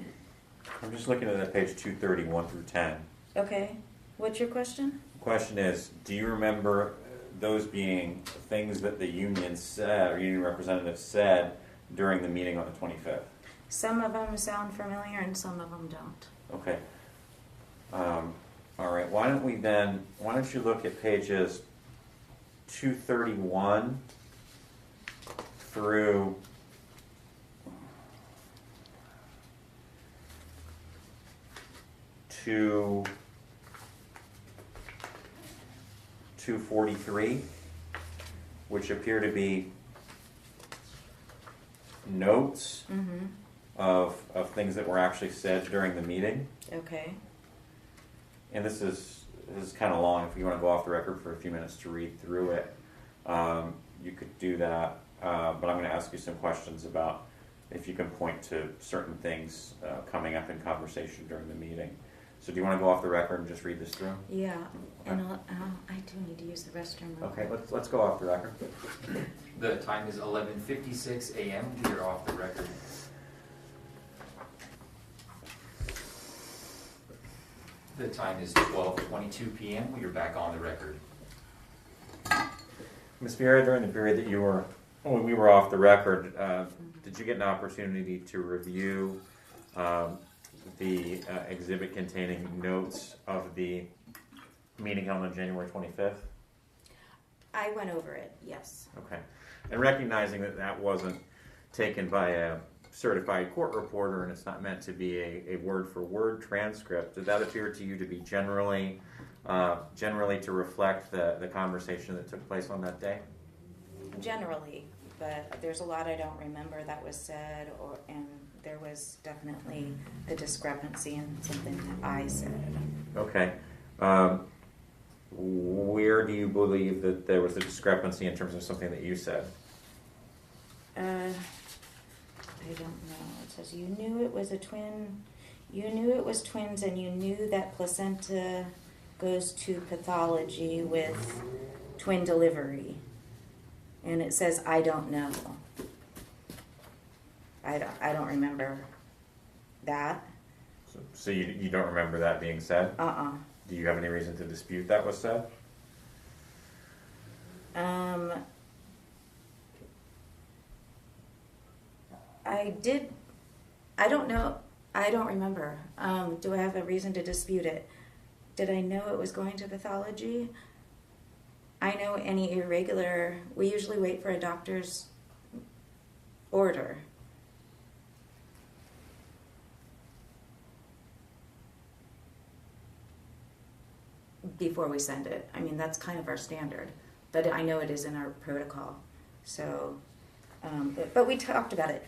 I'm just looking at that page 231 through 10. Okay. What's your question? The question is, do you remember those being things that the union said, or union representative said, during the meeting on the 25th? Some of them sound familiar and some of them don't. Okay. All right. Why don't you look at pages 231 through 243, which appear to be notes of things that were actually said during the meeting. Okay. And this is kind of long. If you want to go off the record for a few minutes to read through it, you could do that. But I'm going to ask you some questions about if you can point to certain things coming up in conversation during the meeting. So do you want to go off the record and just read this through? Yeah, Okay. and I do need to use the restroom. real Okay, quick. let's go off the record. The time is 11:56 a.m. We are off the record. The time is 12:22 p.m. We are back on the record. Ms. Vieira, during the period that we were off the record, did you get an opportunity to review the exhibit containing notes of the meeting held on January 25th? I went over it, yes. Okay. And recognizing that wasn't taken by certified court reporter, and it's not meant to be a word-for-word transcript. Did that appear to you to be generally to reflect the conversation that took place on that day? Generally, but there's a lot I don't remember that was said, and there was definitely a discrepancy in something that I said. Okay. Where do you believe that there was a discrepancy in terms of something that you said? I don't know. It says you knew it was a twin. You knew it was twins, and you knew that placenta goes to pathology with twin delivery. And it says I don't know. I don't remember that. So you don't remember that being said? Do you have any reason to dispute that was said? I did. I don't know. I don't remember. Do I have a reason to dispute it? Did I know it was going to pathology? I know any irregular, we usually wait for a doctor's order. Before we send it. I mean, that's kind of our standard. But I know it is in our protocol. So, but we talked about it.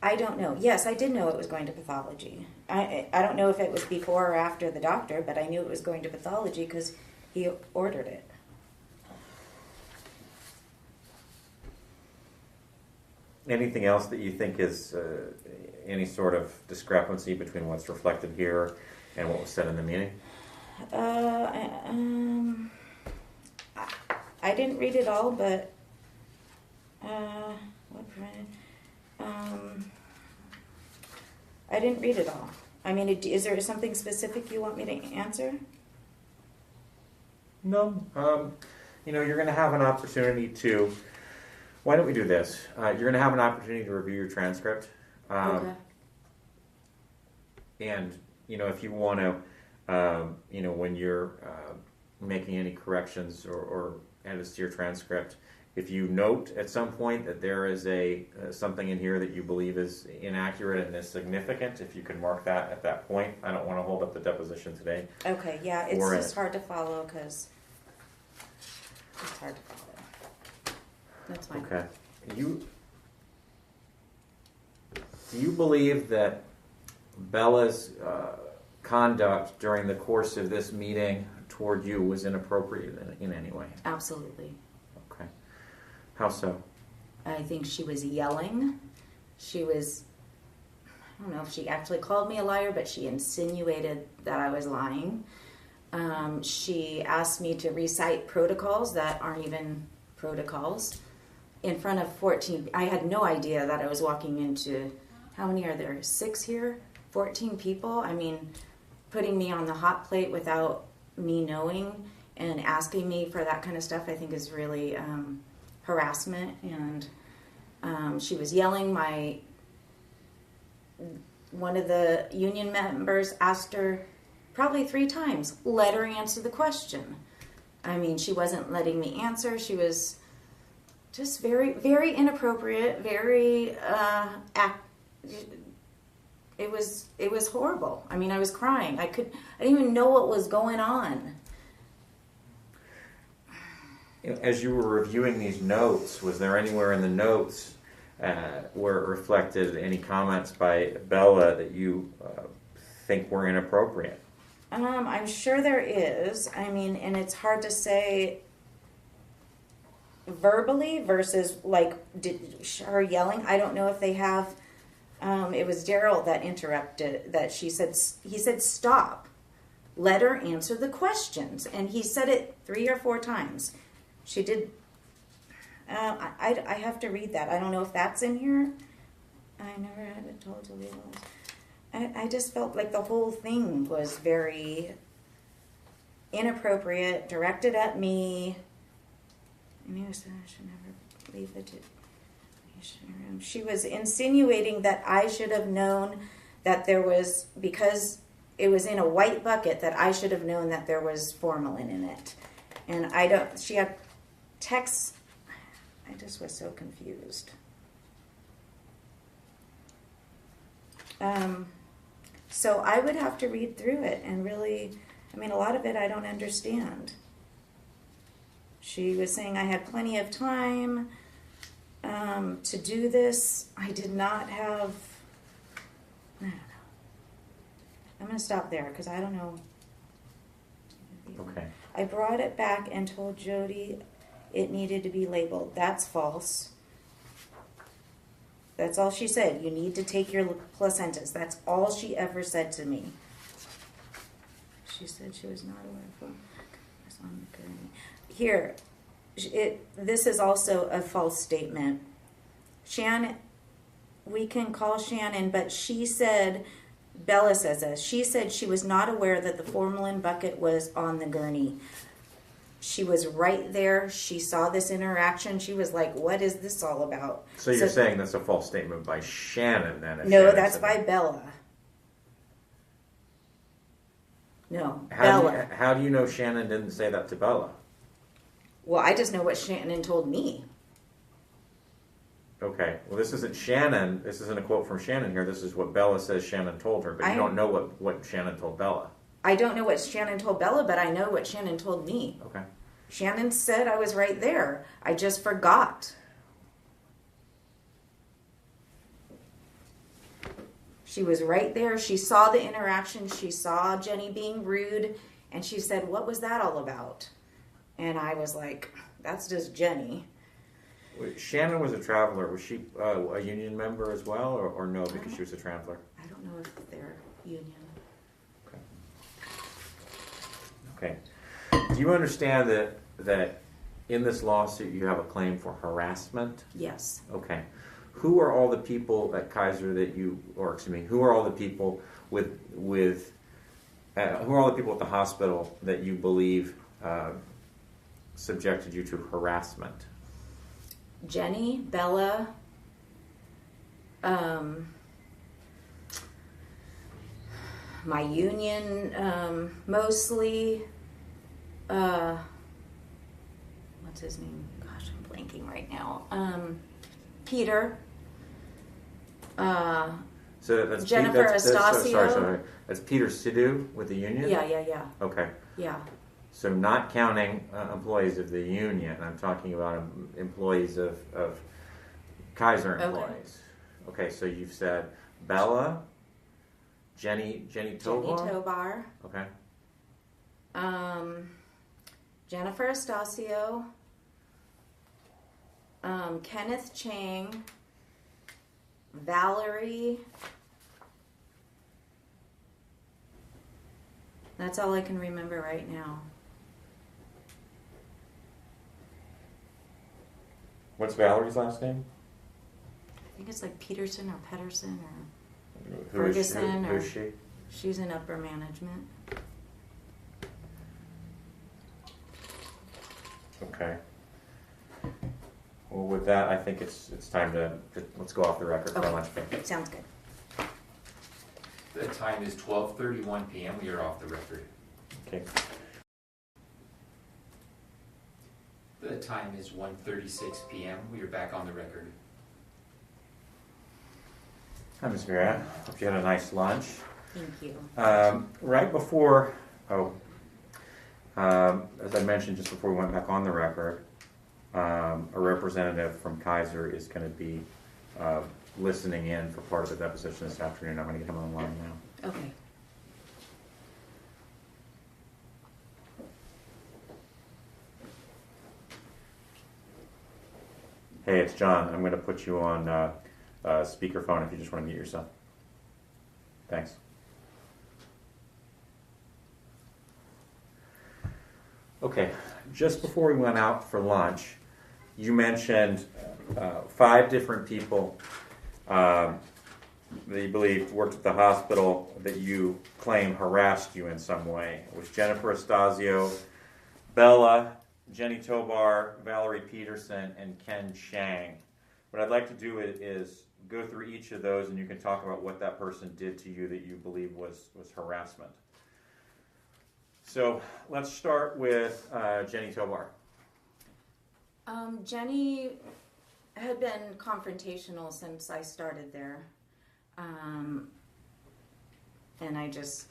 I don't know. Yes, I did know it was going to pathology. I don't know if it was before or after the doctor, but I knew it was going to pathology because he ordered it. Anything else that you think is any sort of discrepancy between what's reflected here and what was said in the meeting? I didn't read it all, but I didn't read it all. I mean, is there something specific you want me to answer? No. You're going to have an opportunity to. Why don't we do this? You're going to have an opportunity to review your transcript. Okay. And, if you want to, when you're making any corrections or edits to your transcript, if you note at some point that there is something in here that you believe is inaccurate and is significant, if you can mark that at that point. I don't want to hold up the deposition today. Okay, yeah, it's just hard to follow because it's hard to follow. That's fine. Okay. Do you believe that Bella's conduct during the course of this meeting toward you was inappropriate in any way? Absolutely. Okay. How so? I think she was yelling. I don't know if she actually called me a liar, but she insinuated that I was lying. She asked me to recite protocols that aren't even protocols in front of 14. I had no idea that I was walking into, how many are there? 6 here? 14 people? I mean, putting me on the hot plate without me knowing and asking me for that kind of stuff, I think is really harassment. And she was yelling. One of the union members asked her probably 3 times, let her answer the question. I mean, she wasn't letting me answer. She was just very, very inappropriate, very, it was horrible. I mean, I was crying. I didn't even know what was going on. As you were reviewing these notes, was there anywhere in the notes where it reflected any comments by Bella that you think were inappropriate? I'm sure there is. I mean, and it's hard to say verbally versus like her yelling. I don't know if they have. It was Daryl that interrupted. That he said stop, let her answer the questions, and he said it 3 or 4 times. She did. I have to read that. I don't know if that's in here. I never had it told to realize. I just felt like the whole thing was very inappropriate, directed at me. I knew I should never leave the room. She was insinuating that I should have known that there was, because it was in a white bucket, that I should have known that there was formalin in it. And she had texts. I just was so confused. So I would have to read through it and really, I mean, a lot of it I don't understand. She was saying I had plenty of time to do this. I did not have, I don't know. I'm going to stop there because I don't know. Okay. I brought it back and told Jodi it needed to be labeled. That's false. That's all she said. You need to take your placentas. That's all she ever said to me. She said she was not aware of this on the gurney. Here, this is also a false statement. Shannon, we can call Shannon, but she said, Bella says this, she said she was not aware that the formalin bucket was on the gurney. She was right there. She saw this interaction. She was like, what is this all about? So you're saying that's a false statement by Shannon then? No, Shannon that's said by that. Bella. No, Bella. How do you know Shannon didn't say that to Bella? Well, I just know what Shannon told me. Okay. Well, this isn't Shannon. This isn't a quote from Shannon here. This is what Bella says Shannon told her, but you don't know what Shannon told Bella. I don't know what Shannon told Bella, but I know what Shannon told me. Okay. Shannon said I was right there. I just forgot. She was right there. She saw the interaction. She saw Jenny being rude, and she said, what was that all about? And I was like, that's just Jenny. Shannon was a traveler. Was she a union member as well, or no, because she was a traveler? I don't know if they're union. Okay. Do you understand that in this lawsuit you have a claim for harassment? Yes. Okay. Who are all the people at Kaiser that who are all the people who are all the people at the hospital that you believe subjected you to harassment? Jenny, Bella, my union, mostly, what's his name? Gosh, I'm blanking right now. Peter. So that's Jennifer Estacio. Sorry. That's Peter Sidhu with the union? Yeah. Okay. Yeah. So not counting employees of the union, I'm talking about employees of Kaiser employees. Okay, so you've said Bella, Jenny Tovar? Jenny Tovar. Okay. Jennifer Estacio. Kenneth Chang. Valerie. That's all I can remember right now. What's Valerie's last name? I think it's like Peterson or Pedersen or Who is Ferguson. who is she? She's in upper management. Okay. Well, with that, I think it's time to let's go off the record for Okay. lunch break. Sounds good. The time is 12:31 p.m. We are off the record. Okay. The time is 1:36 p.m. We are back on the record. Hi, Ms. Vera. Hope you had a nice lunch. Thank you. Right before, as I mentioned just before we went back on the record, a representative from Kaiser is going to be listening in for part of the deposition this afternoon. I'm going to get him online now. Okay. Hey, it's John. I'm going to put you on speakerphone if you just want to mute yourself. Thanks. Okay, just before we went out for lunch, you mentioned 5 different people that you believe worked at the hospital that you claim harassed you in some way. It was Jennifer Estacio, Bella, Jenny Tovar, Valerie Peterson, and Ken Chang. What I'd like to do is go through each of those and you can talk about what that person did to you that you believe was harassment. So let's start with Jenny Tovar. Jenny had been confrontational since I started there. and I just.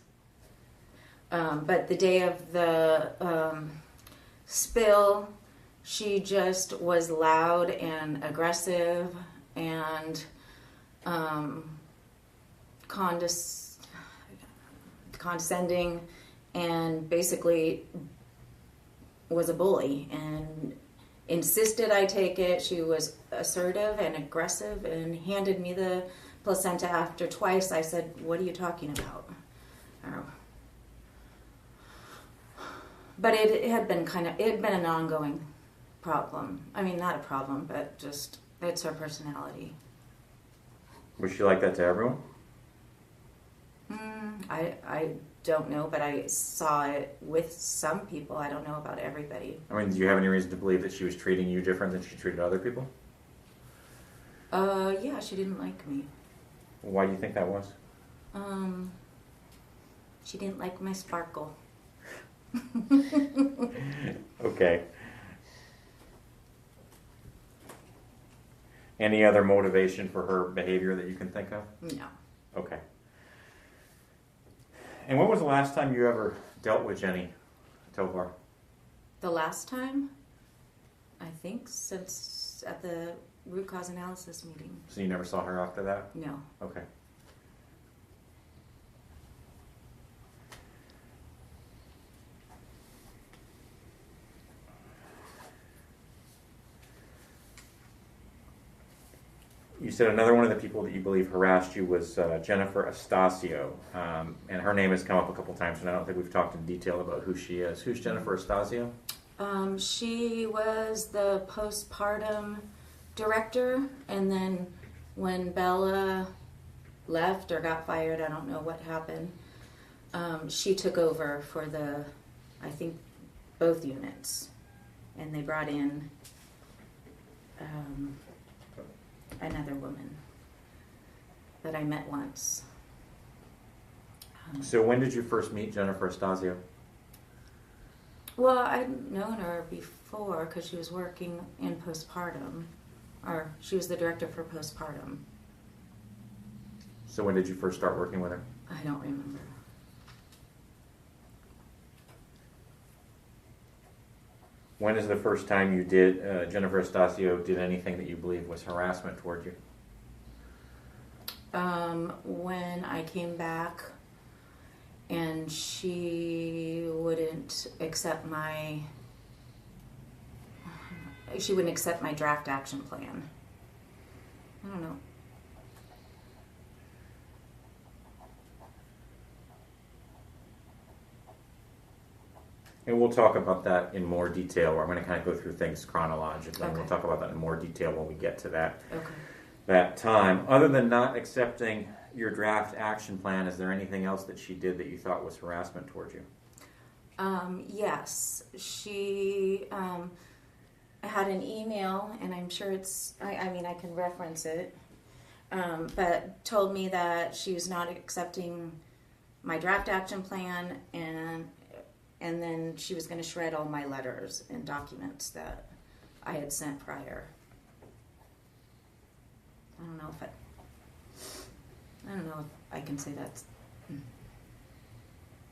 But the day of the spill, she just was loud and aggressive and condescending, and basically was a bully and insisted I take it. She was assertive and aggressive and handed me the placenta after twice. I said, "What are you talking about?" But it had been an ongoing problem. I mean, not a problem, but just it's her personality. Was she like that to everyone? I don't know, but I saw it with some people. I don't know about everybody. I mean, do you have any reason to believe that she was treating you different than she treated other people? Yeah, she didn't like me. Why do you think that was? She didn't like my sparkle. Okay. Any other motivation for her behavior that you can think of? No. Okay. And when was the last time you ever dealt with Jenny Tovar? The last time? I think since at the root cause analysis meeting. So you never saw her after that? No. Okay. You said another one of the people that you believe harassed you was Jennifer Estacio, and her name has come up a couple times, and I don't think we've talked in detail about who she is. Who's Jennifer Estacio? She was the postpartum director, and then when Bella left or got fired, I don't know what happened, she took over for I think, both units, and they brought in another woman that I met once. So when did you first meet Jennifer Estacio? Well, I'd known her before because she was working in postpartum, or she was the director for postpartum. So when did you first start working with her? I don't remember. When is the first time you did, Jennifer Estacio did anything that you believe was harassment toward you? When I came back and she wouldn't accept my draft action plan. I don't know. And we'll talk about that in more detail. I'm going to kind of go through things chronologically, and we'll Okay. talk about that in more detail when we get to that Okay. that time. Other than not accepting your draft action plan, is there anything else that she did that you thought was harassment towards you? Yes, she had an email, and I'm sure I mean, I can reference it, but told me that she was not accepting my draft action plan, and then she was going to shred all my letters and documents that I had sent prior. I don't know if I can say that's.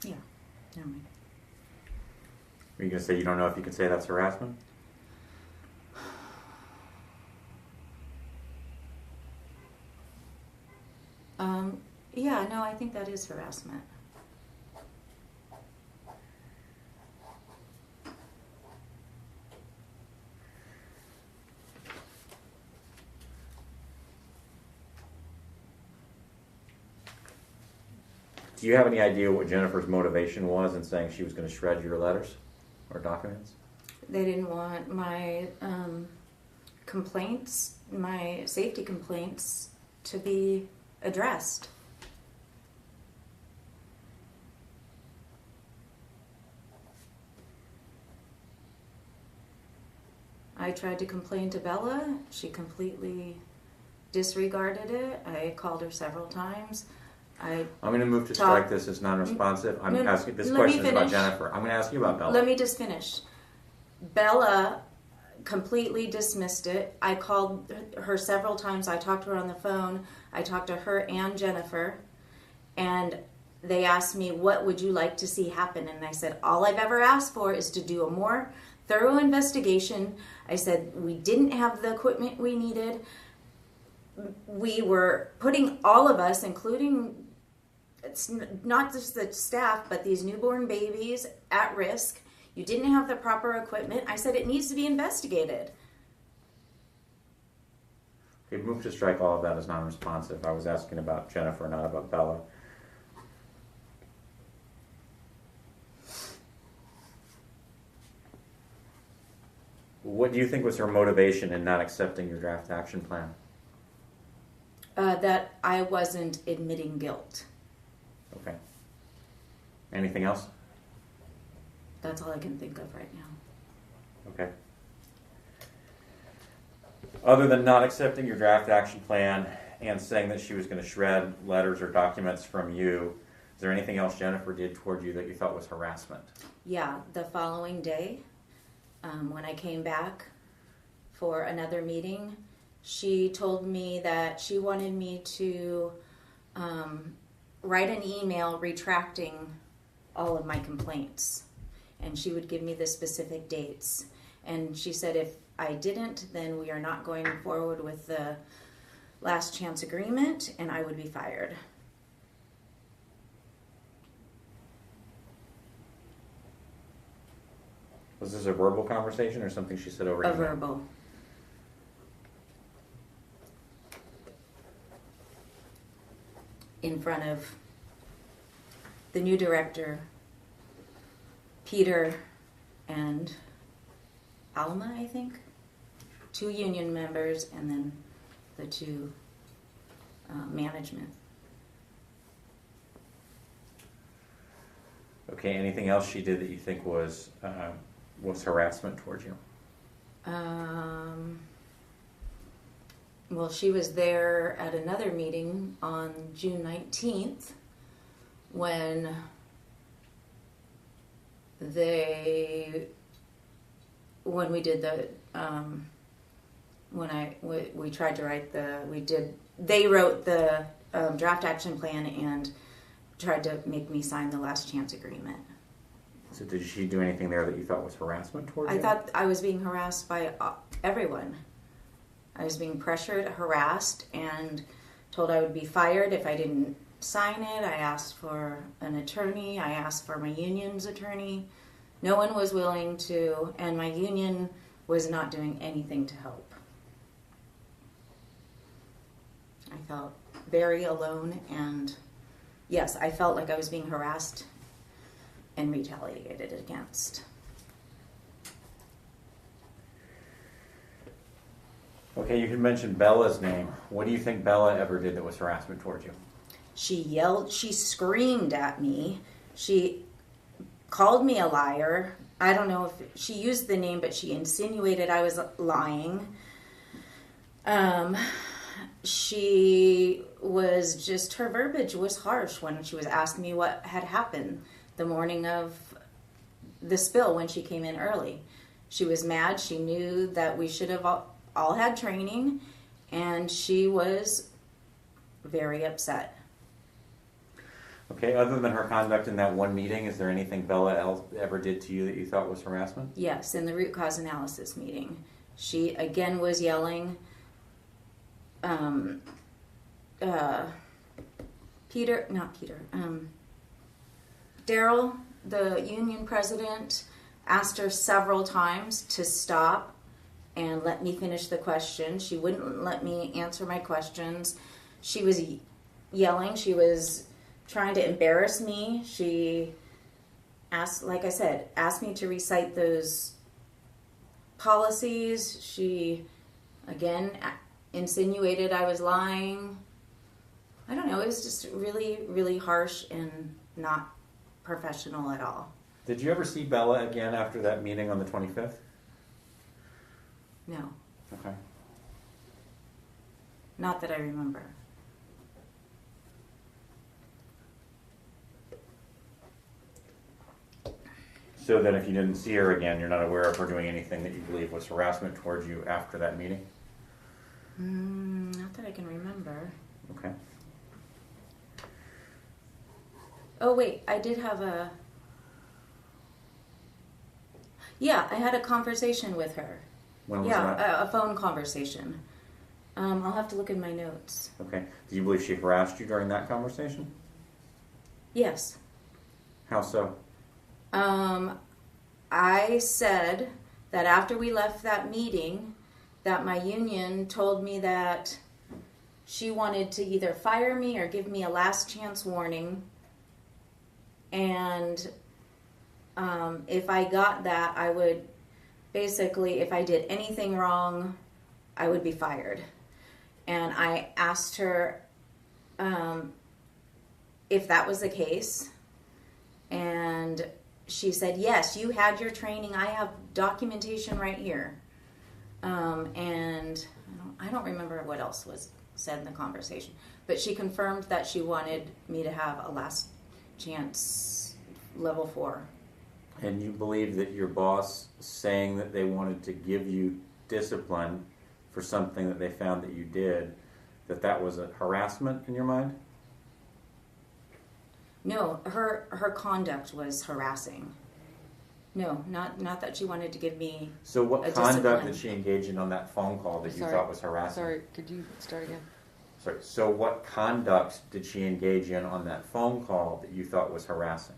Yeah, never mind. Are you going to say you don't know if you can say that's harassment? Yeah, no, I think that is harassment. Do you have any idea what Jennifer's motivation was in saying she was going to shred your letters or documents? They didn't want my complaints, my safety complaints, to be addressed. I tried to complain to Bella. She completely disregarded it. I called her several times. I'm going to move to strike this as non-responsive. I'm asking this question is about Jennifer. I'm going to ask you about Bella. Let me just finish. Bella completely dismissed it. I called her several times. I talked to her on the phone. I talked to her and Jennifer. And they asked me, what would you like to see happen? And I said, all I've ever asked for is to do a more thorough investigation. I said, we didn't have the equipment we needed. We were putting all of us, including, it's not just the staff, but these newborn babies at risk. You didn't have the proper equipment. I said, it needs to be investigated. Okay, move to strike all of that as non-responsive. I was asking about Jennifer, not about Bella. What do you think was her motivation in not accepting your draft action plan? That I wasn't admitting guilt. Okay. Anything else? That's all I can think of right now. Okay. Other than not accepting your draft action plan and saying that she was going to shred letters or documents from you, is there anything else Jennifer did toward you that you thought was harassment? Yeah, the following day, when I came back for another meeting, she told me that she wanted me to write an email retracting all of my complaints. And she would give me the specific dates. And she said if I didn't, then we are not going forward with the last chance agreement and I would be fired. Was this a verbal conversation or something she said over A email? verbal. In front of the new director, Peter and Alma, I think. 2 union members and then the 2 management. Okay, anything else she did that you think was harassment towards you? Well, she was there at another meeting on June 19th when we did the we tried to write they wrote the draft action plan and tried to make me sign the last chance agreement. So did she do anything there that you thought was harassment towards you? I thought I was being harassed by everyone. I was being pressured, harassed, and told I would be fired if I didn't sign it. I asked for an attorney. I asked for my union's attorney. No one was willing to, and my union was not doing anything to help. I felt very alone, and yes, I felt like I was being harassed and retaliated against. Okay, you had mentioned Bella's name. What do you think Bella ever did that was harassment towards you? She yelled, she screamed at me. She called me a liar. I don't know if she used the name, but she insinuated I was lying. She was just, her verbiage was harsh when she was asking me what had happened the morning of the spill when she came in early. She was mad. She knew that we should have all had training, and she was very upset. Okay, other than her conduct in that one meeting, is there anything Bella ever did to you that you thought was harassment? Yes, in the root cause analysis meeting. She again was yelling. Daryl, the union president, asked her several times to stop and let me finish the question. She wouldn't let me answer my questions. She was yelling. She was trying to embarrass me. She asked, like I said, asked me to recite those policies. She, again, insinuated I was lying. I don't know. It was just really, really harsh and not professional at all. Did you ever see Bella again after that meeting on the 25th? No, Okay. not that I remember. So then if you didn't see her again, you're not aware of her doing anything that you believe was harassment towards you after that meeting? Not that I can remember. Okay. Oh wait, I did have a. Yeah, I had a conversation with her. When was Yeah, that? a phone conversation. I'll have to look in my notes. Okay. Do you believe she harassed you during that conversation? Yes. How so? I said that after we left that meeting, that my union told me that she wanted to either fire me or give me a last chance warning. And if I got that, I would basically, if I did anything wrong, I would be fired. And I asked her if that was the case. And she said, yes, you had your training. I have documentation right here. And I don't remember what else was said in the conversation. But she confirmed that she wanted me to have a last chance level 4. And you believe that your boss saying that they wanted to give you discipline for something that they found that you did, that was a harassment in your mind? No, her conduct was harassing. No, not that she wanted to give me. So what A conduct discipline. did she engage in on that phone call that you Sorry. thought was harassing? Sorry, could you start again? Sorry. So what conduct did she engage in on that phone call that you thought was harassing?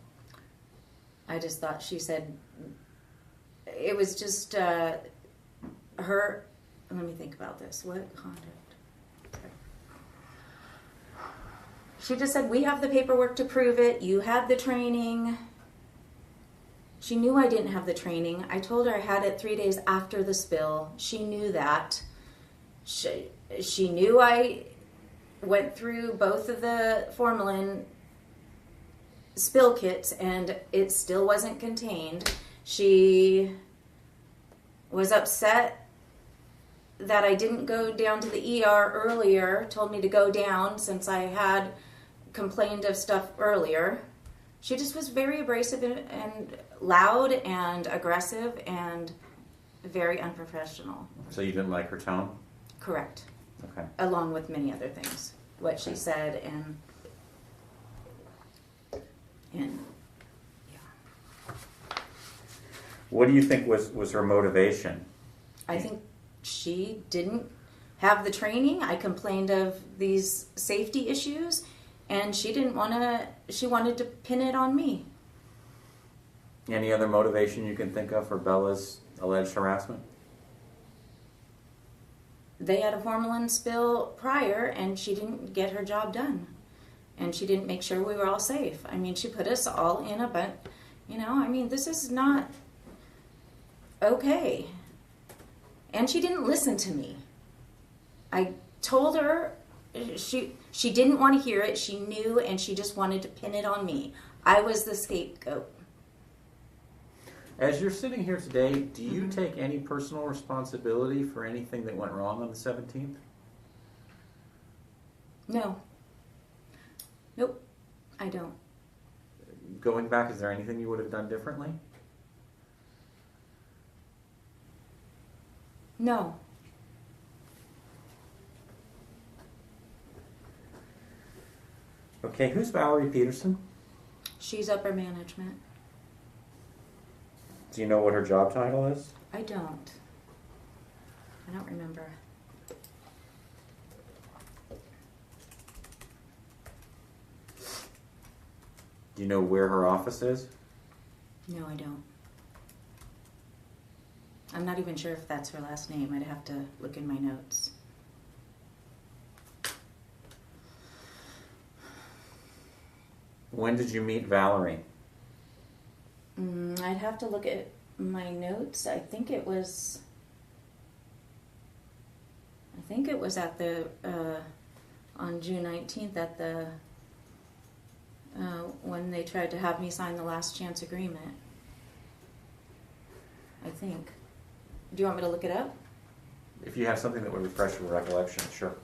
I just thought she said it was just her. Let me think about this. What conduct? She just said, we have the paperwork to prove it. You had the training. She knew I didn't have the training. I told her I had it 3 days after the spill. She knew that. She knew I went through both of the formalin spill kits and it still wasn't contained. She was upset that I didn't go down to the ER earlier, told me to go down since I had complained of stuff earlier. She just was very abrasive and loud and aggressive and very unprofessional. So you didn't like her tone? Correct. Okay. Along with many other things. What she said and yeah. What do you think was her motivation? I think she didn't have the training. I complained of these safety issues and she wanted to pin it on me. Any other motivation you can think of for Bella's alleged harassment? They had a formalin spill prior and she didn't get her job done. And she didn't make sure we were all safe. I mean, she put us all in a bunch, this is not okay. And she didn't listen to me. I told her she didn't want to hear it. She knew and she just wanted to pin it on me. I was the scapegoat. As you're sitting here today, do you take any personal responsibility for anything that went wrong on the 17th? No. Nope. I don't. Going back, is there anything you would have done differently? No. Okay, who's Valerie Peterson? She's upper management. Do you know what her job title is? I don't remember. Do you know where her office is? No, I don't. I'm not even sure if that's her last name. I'd have to look in my notes. When did you meet Valerie? I'd have to look at my notes. I think it was at the on June 19th at the when they tried to have me sign the last chance agreement. I think. Do you want me to look it up? If you have something that would refresh your recollection, sure.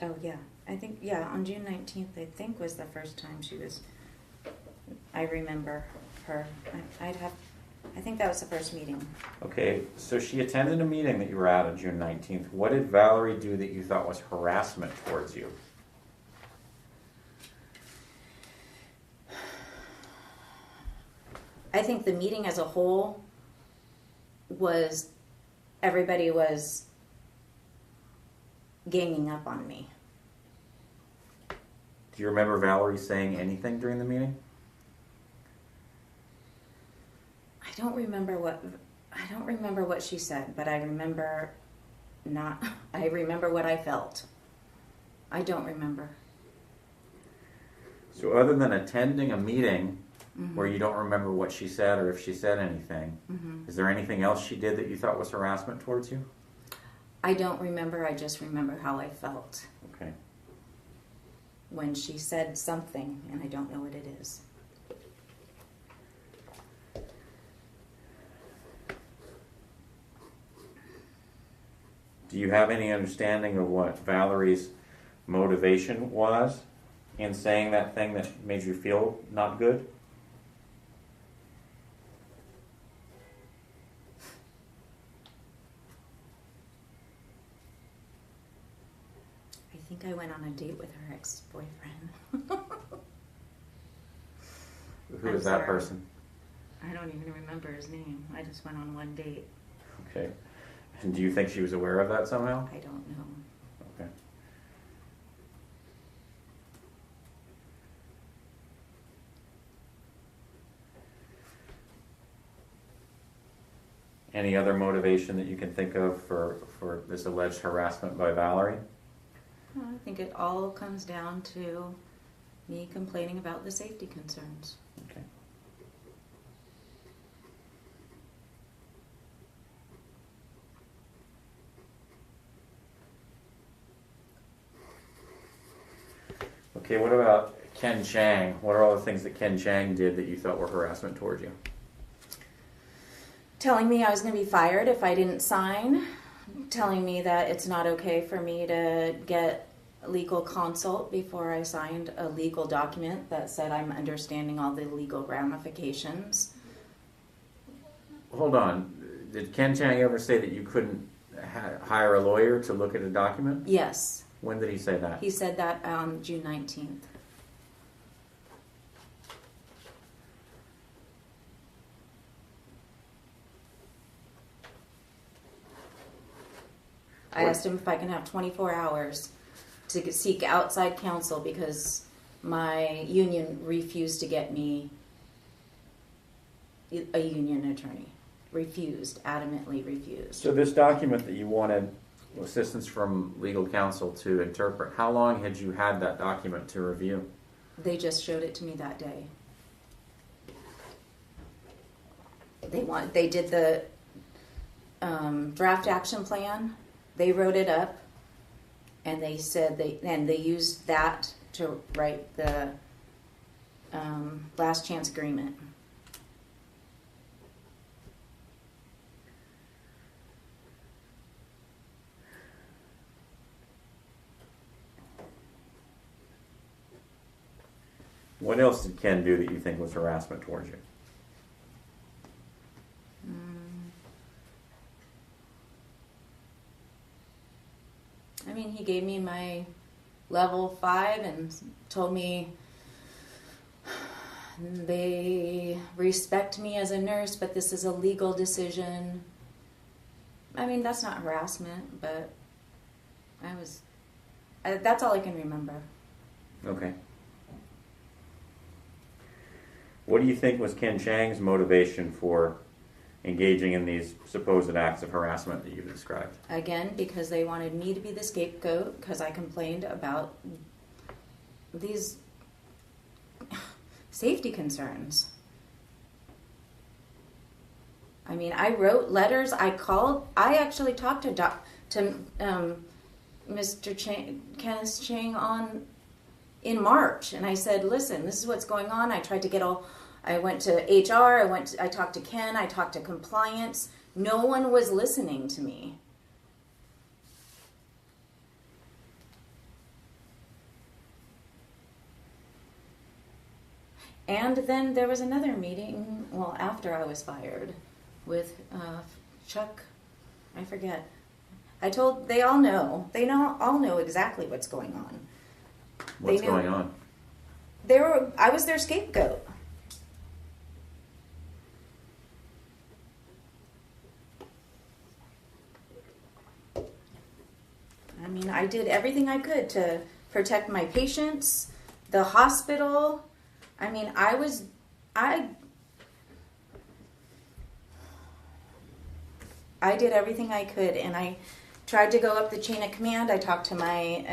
Oh, yeah. I think, yeah, on June 19th, I think was the first time she was, I remember her. I think that was the first meeting. Okay, so she attended a meeting that you were at on June 19th. What did Valerie do that you thought was harassment towards you? I think the meeting as a whole was, everybody was ganging up on me. Do you remember Valerie saying anything during the meeting? I don't remember what she said, but I remember what I felt. I don't remember. So other than attending a meeting where you don't remember what she said or if she said anything, is there anything else she did that you thought was harassment towards you? I don't remember. I just remember how I felt Okay. when she said something, and I don't know what it is. Do you have any understanding of what Valerie's motivation was in saying that thing that made you feel not good? I think I went on a date with her ex-boyfriend. Who I'm is that sorry. person? I don't even remember his name. I just went on one date. Okay. And do you think she was aware of that somehow? I don't know. Okay. Any other motivation that you can think of for this alleged harassment by Valerie? Well, I think it all comes down to me complaining about the safety concerns. Okay. Okay, what about Ken Chang? What are all the things that Ken Chang did that you thought were harassment towards you? Telling me I was going to be fired if I didn't sign. Telling me that it's not okay for me to get legal consult before I signed a legal document that said I'm understanding all the legal ramifications. Hold on. Did Ken Chang ever say that you couldn't hire a lawyer to look at a document? Yes, When did he say that? he said that on June 19th. I asked him if I can have 24 hours to seek outside counsel because my union refused to get me a union attorney. Refused, adamantly refused. So this document that you wanted assistance from legal counsel to interpret, how long had you had that document to review? They just showed it to me that day. They did the draft action plan. They wrote it up, and they said they used that to write the last chance agreement. What else did Ken do that you think was harassment towards you? I mean, he gave me my level 5 and told me they respect me as a nurse, but this is a legal decision. I mean, that's not harassment, but that's all I can remember. Okay. What do you think was Ken Chang's motivation for engaging in these supposed acts of harassment that you've described? Again, because they wanted me to be the scapegoat because I complained about these safety concerns. I mean, I wrote letters. I actually talked to Mr. Chang, Kenneth Chang in March, and I said, "Listen, this is what's going on." I tried to get I went to HR. I talked to Ken. I talked to compliance. No one was listening to me. And then there was another meeting, well, after I was fired, with Chuck, I forget. They all know. All know exactly what's going on. What's going on? I was their scapegoat. I mean, I did everything I could to protect my patients, the hospital. I mean, I did everything I could, and I tried to go up the chain of command. I talked to my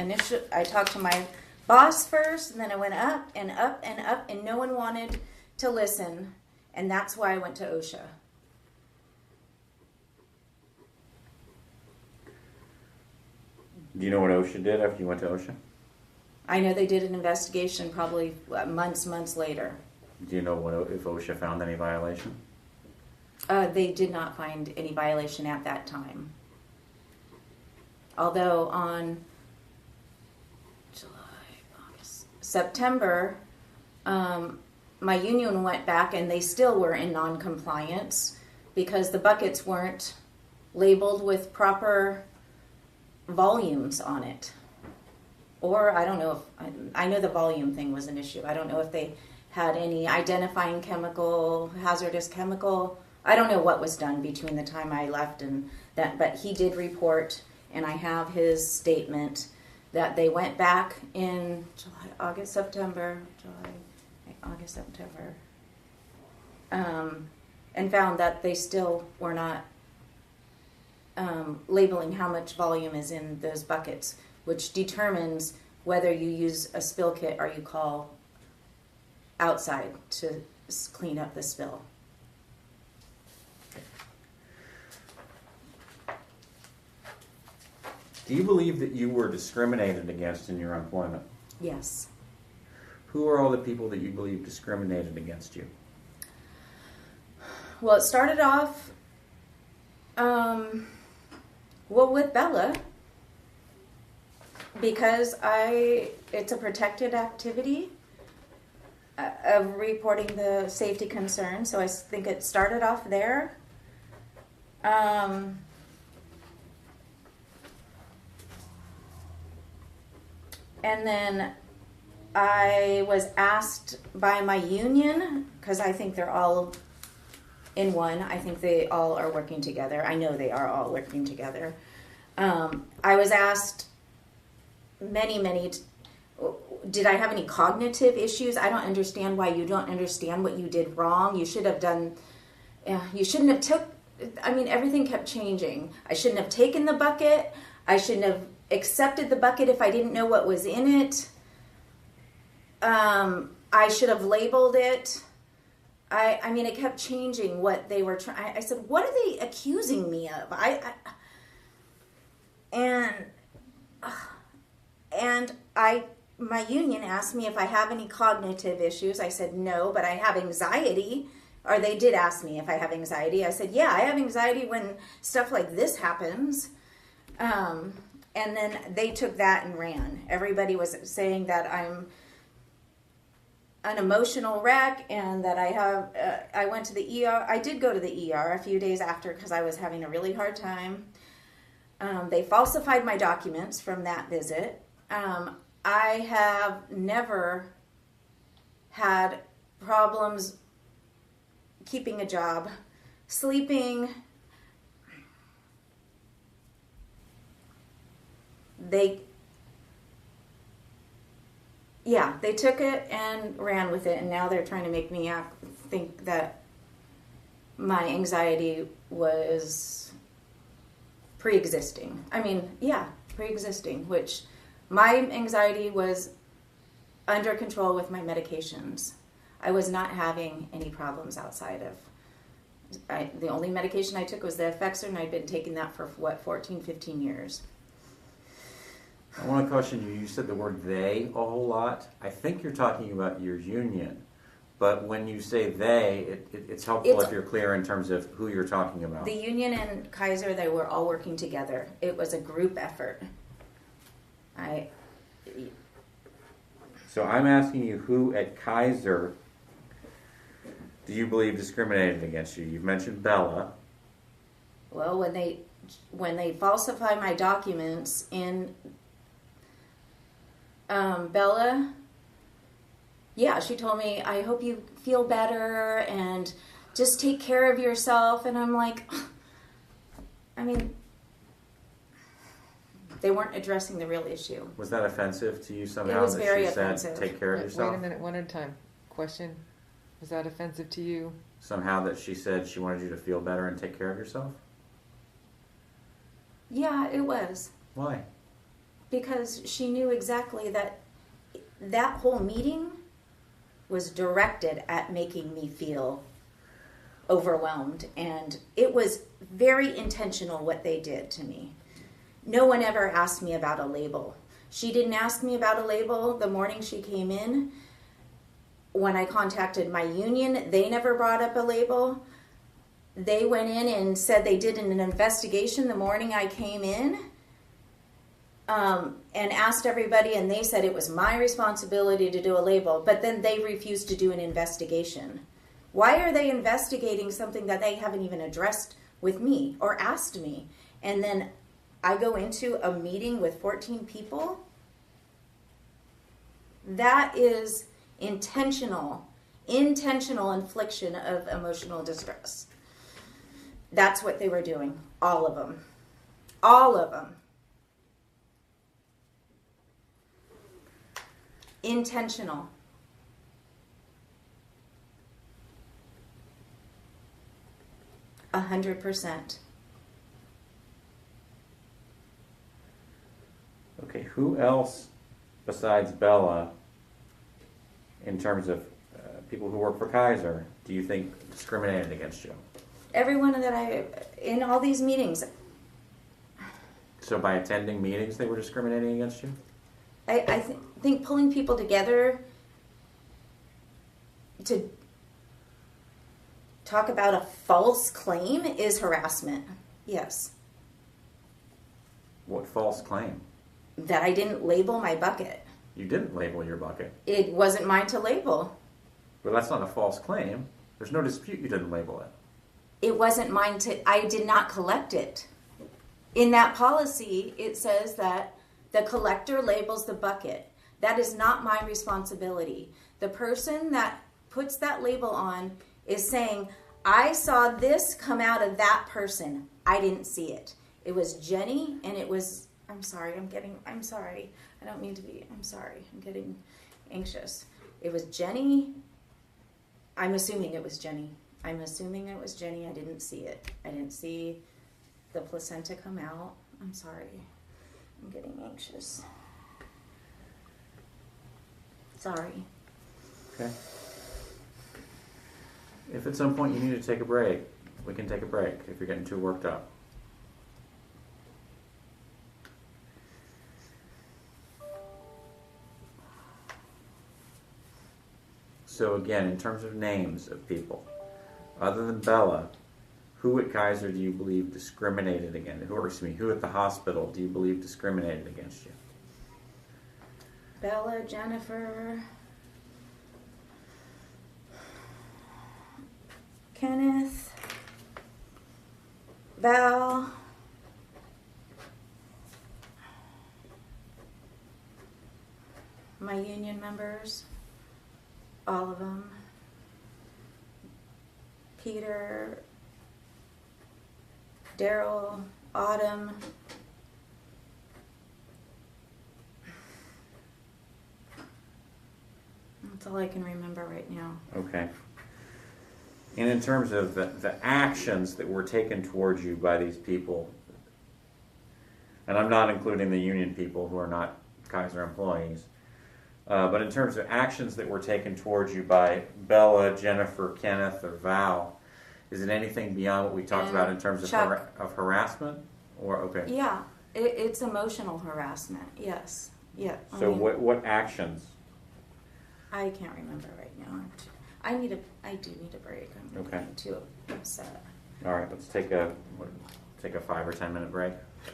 boss first, and then I went up and up and up, and no one wanted to listen, and that's why I went to OSHA. Do you know what OSHA did after you went to OSHA? I know they did an investigation probably months later. Do you know if OSHA found any violation? They did not find any violation at that time. Although on September, my union went back and they still were in non-compliance because the buckets weren't labeled with proper volumes on it. Or I don't know if, I know the volume thing was an issue. I don't know if they had any identifying chemical, hazardous chemical. I don't know what was done between the time I left and that, but he did report, and I have his statement that they went back in August, September, and found that they still were not labeling how much volume is in those buckets, which determines whether you use a spill kit or you call outside to clean up the spill. Do you believe that you were discriminated against in your employment? Yes. Who are all the people that you believe discriminated against you? Well, it started off, with Bella, because it's a protected activity of reporting the safety concerns, so I think it started off there. And then I was asked by my union, because I think they're all in one. I think they all are working together. I know they are all working together. I was asked did I have any cognitive issues? I don't understand why you don't understand what you did wrong. You should have done, you shouldn't have everything kept changing. I shouldn't have taken the bucket. I shouldn't have accepted the bucket if I didn't know what was in it. I should have labeled it. It kept changing what they were trying. I said, what are they accusing me of? My union asked me if I have any cognitive issues. I said no, but I have anxiety. Or they did ask me if I have anxiety. I said, yeah, I have anxiety when stuff like this happens. And then they took that and ran. Everybody was saying that I'm an emotional wreck and that I went to the ER. I did go to the ER a few days after because I was having a really hard time. They falsified my documents from that visit. I have never had problems keeping a job, sleeping. They took it and ran with it, and now they're trying to make me think that my anxiety was pre-existing. Pre-existing, which my anxiety was under control with my medications. I was not having any problems outside of... the only medication I took was the Effexor, and I'd been taking that for, 14, 15 years. I want to caution you, you said the word they a whole lot. I think you're talking about your union. But when you say they, it's helpful if you're clear in terms of who you're talking about. The union and Kaiser, they were all working together. It was a group effort. So I'm asking you who at Kaiser do you believe discriminated against you? You've mentioned Bella. Well, when they falsify my documents in Bella, yeah, she told me, I hope you feel better and just take care of yourself. And I'm like, I mean, they weren't addressing the real issue. Was that offensive to you somehow? It was that very she offensive. said, take care of yourself? Wait a minute, one at a time. Question. Was that offensive to you? Somehow that she said she wanted you to feel better and take care of yourself? Yeah, it was. Why? Because she knew exactly that whole meeting was directed at making me feel overwhelmed. And it was very intentional what they did to me. No one ever asked me about a label. She didn't ask me about a label the morning she came in. When I contacted my union, they never brought up a label. They went in and said they did an investigation the morning I came in, and asked everybody, and they said it was my responsibility to do a label, but then they refused to do an investigation. Why are they investigating something that they haven't even addressed with me or asked me? And then I go into a meeting with 14 people? That is intentional infliction of emotional distress. That's what they were doing. All of them. All of them. Intentional. 100%. Okay, who else besides Bella, in terms of people who work for Kaiser, do you think discriminated against you? Everyone in all these meetings, So by attending meetings, they were discriminating against you? I think pulling people together to talk about a false claim is harassment. Yes. What false claim? That I didn't label my bucket. You didn't label your bucket. It wasn't mine to label. But that's not a false claim. There's no dispute you didn't label it. It wasn't mine I did not collect it. In that policy, it says that the collector labels the bucket. That is not my responsibility. The person that puts that label on is saying, I saw this come out of that person. I didn't see it. It was Jenny, and it was, I'm sorry. I don't mean to be, I'm sorry. I'm getting anxious. It was Jenny. I'm assuming it was Jenny. I didn't see it. I didn't see the placenta come out. I'm sorry. I'm getting anxious. Sorry. Okay. If at some point you need to take a break, we can take a break if you're getting too worked up. So again, in terms of names of people, other than Bella, who at Kaiser do you believe discriminated against? Who at the hospital do you believe discriminated against you? Bella, Jennifer, Kenneth, Val, my union members, all of them, Peter, Daryl, Autumn, that's all I can remember right now. Okay. And in terms of the actions that were taken towards you by these people, and I'm not including the union people who are not Kaiser employees, but in terms of actions that were taken towards you by Bella, Jennifer, Kenneth, or Val, is it anything beyond what we talked about in terms of, of harassment? Or okay. Yeah, it's emotional harassment. Yes, yeah. So what actions? I can't remember right now. I do need a break. I'm Okay. getting too upset. All right, let's take a 5 or 10 minute break.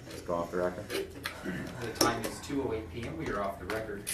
Let's go off the record. The time is 2:08 p.m. We are off the record.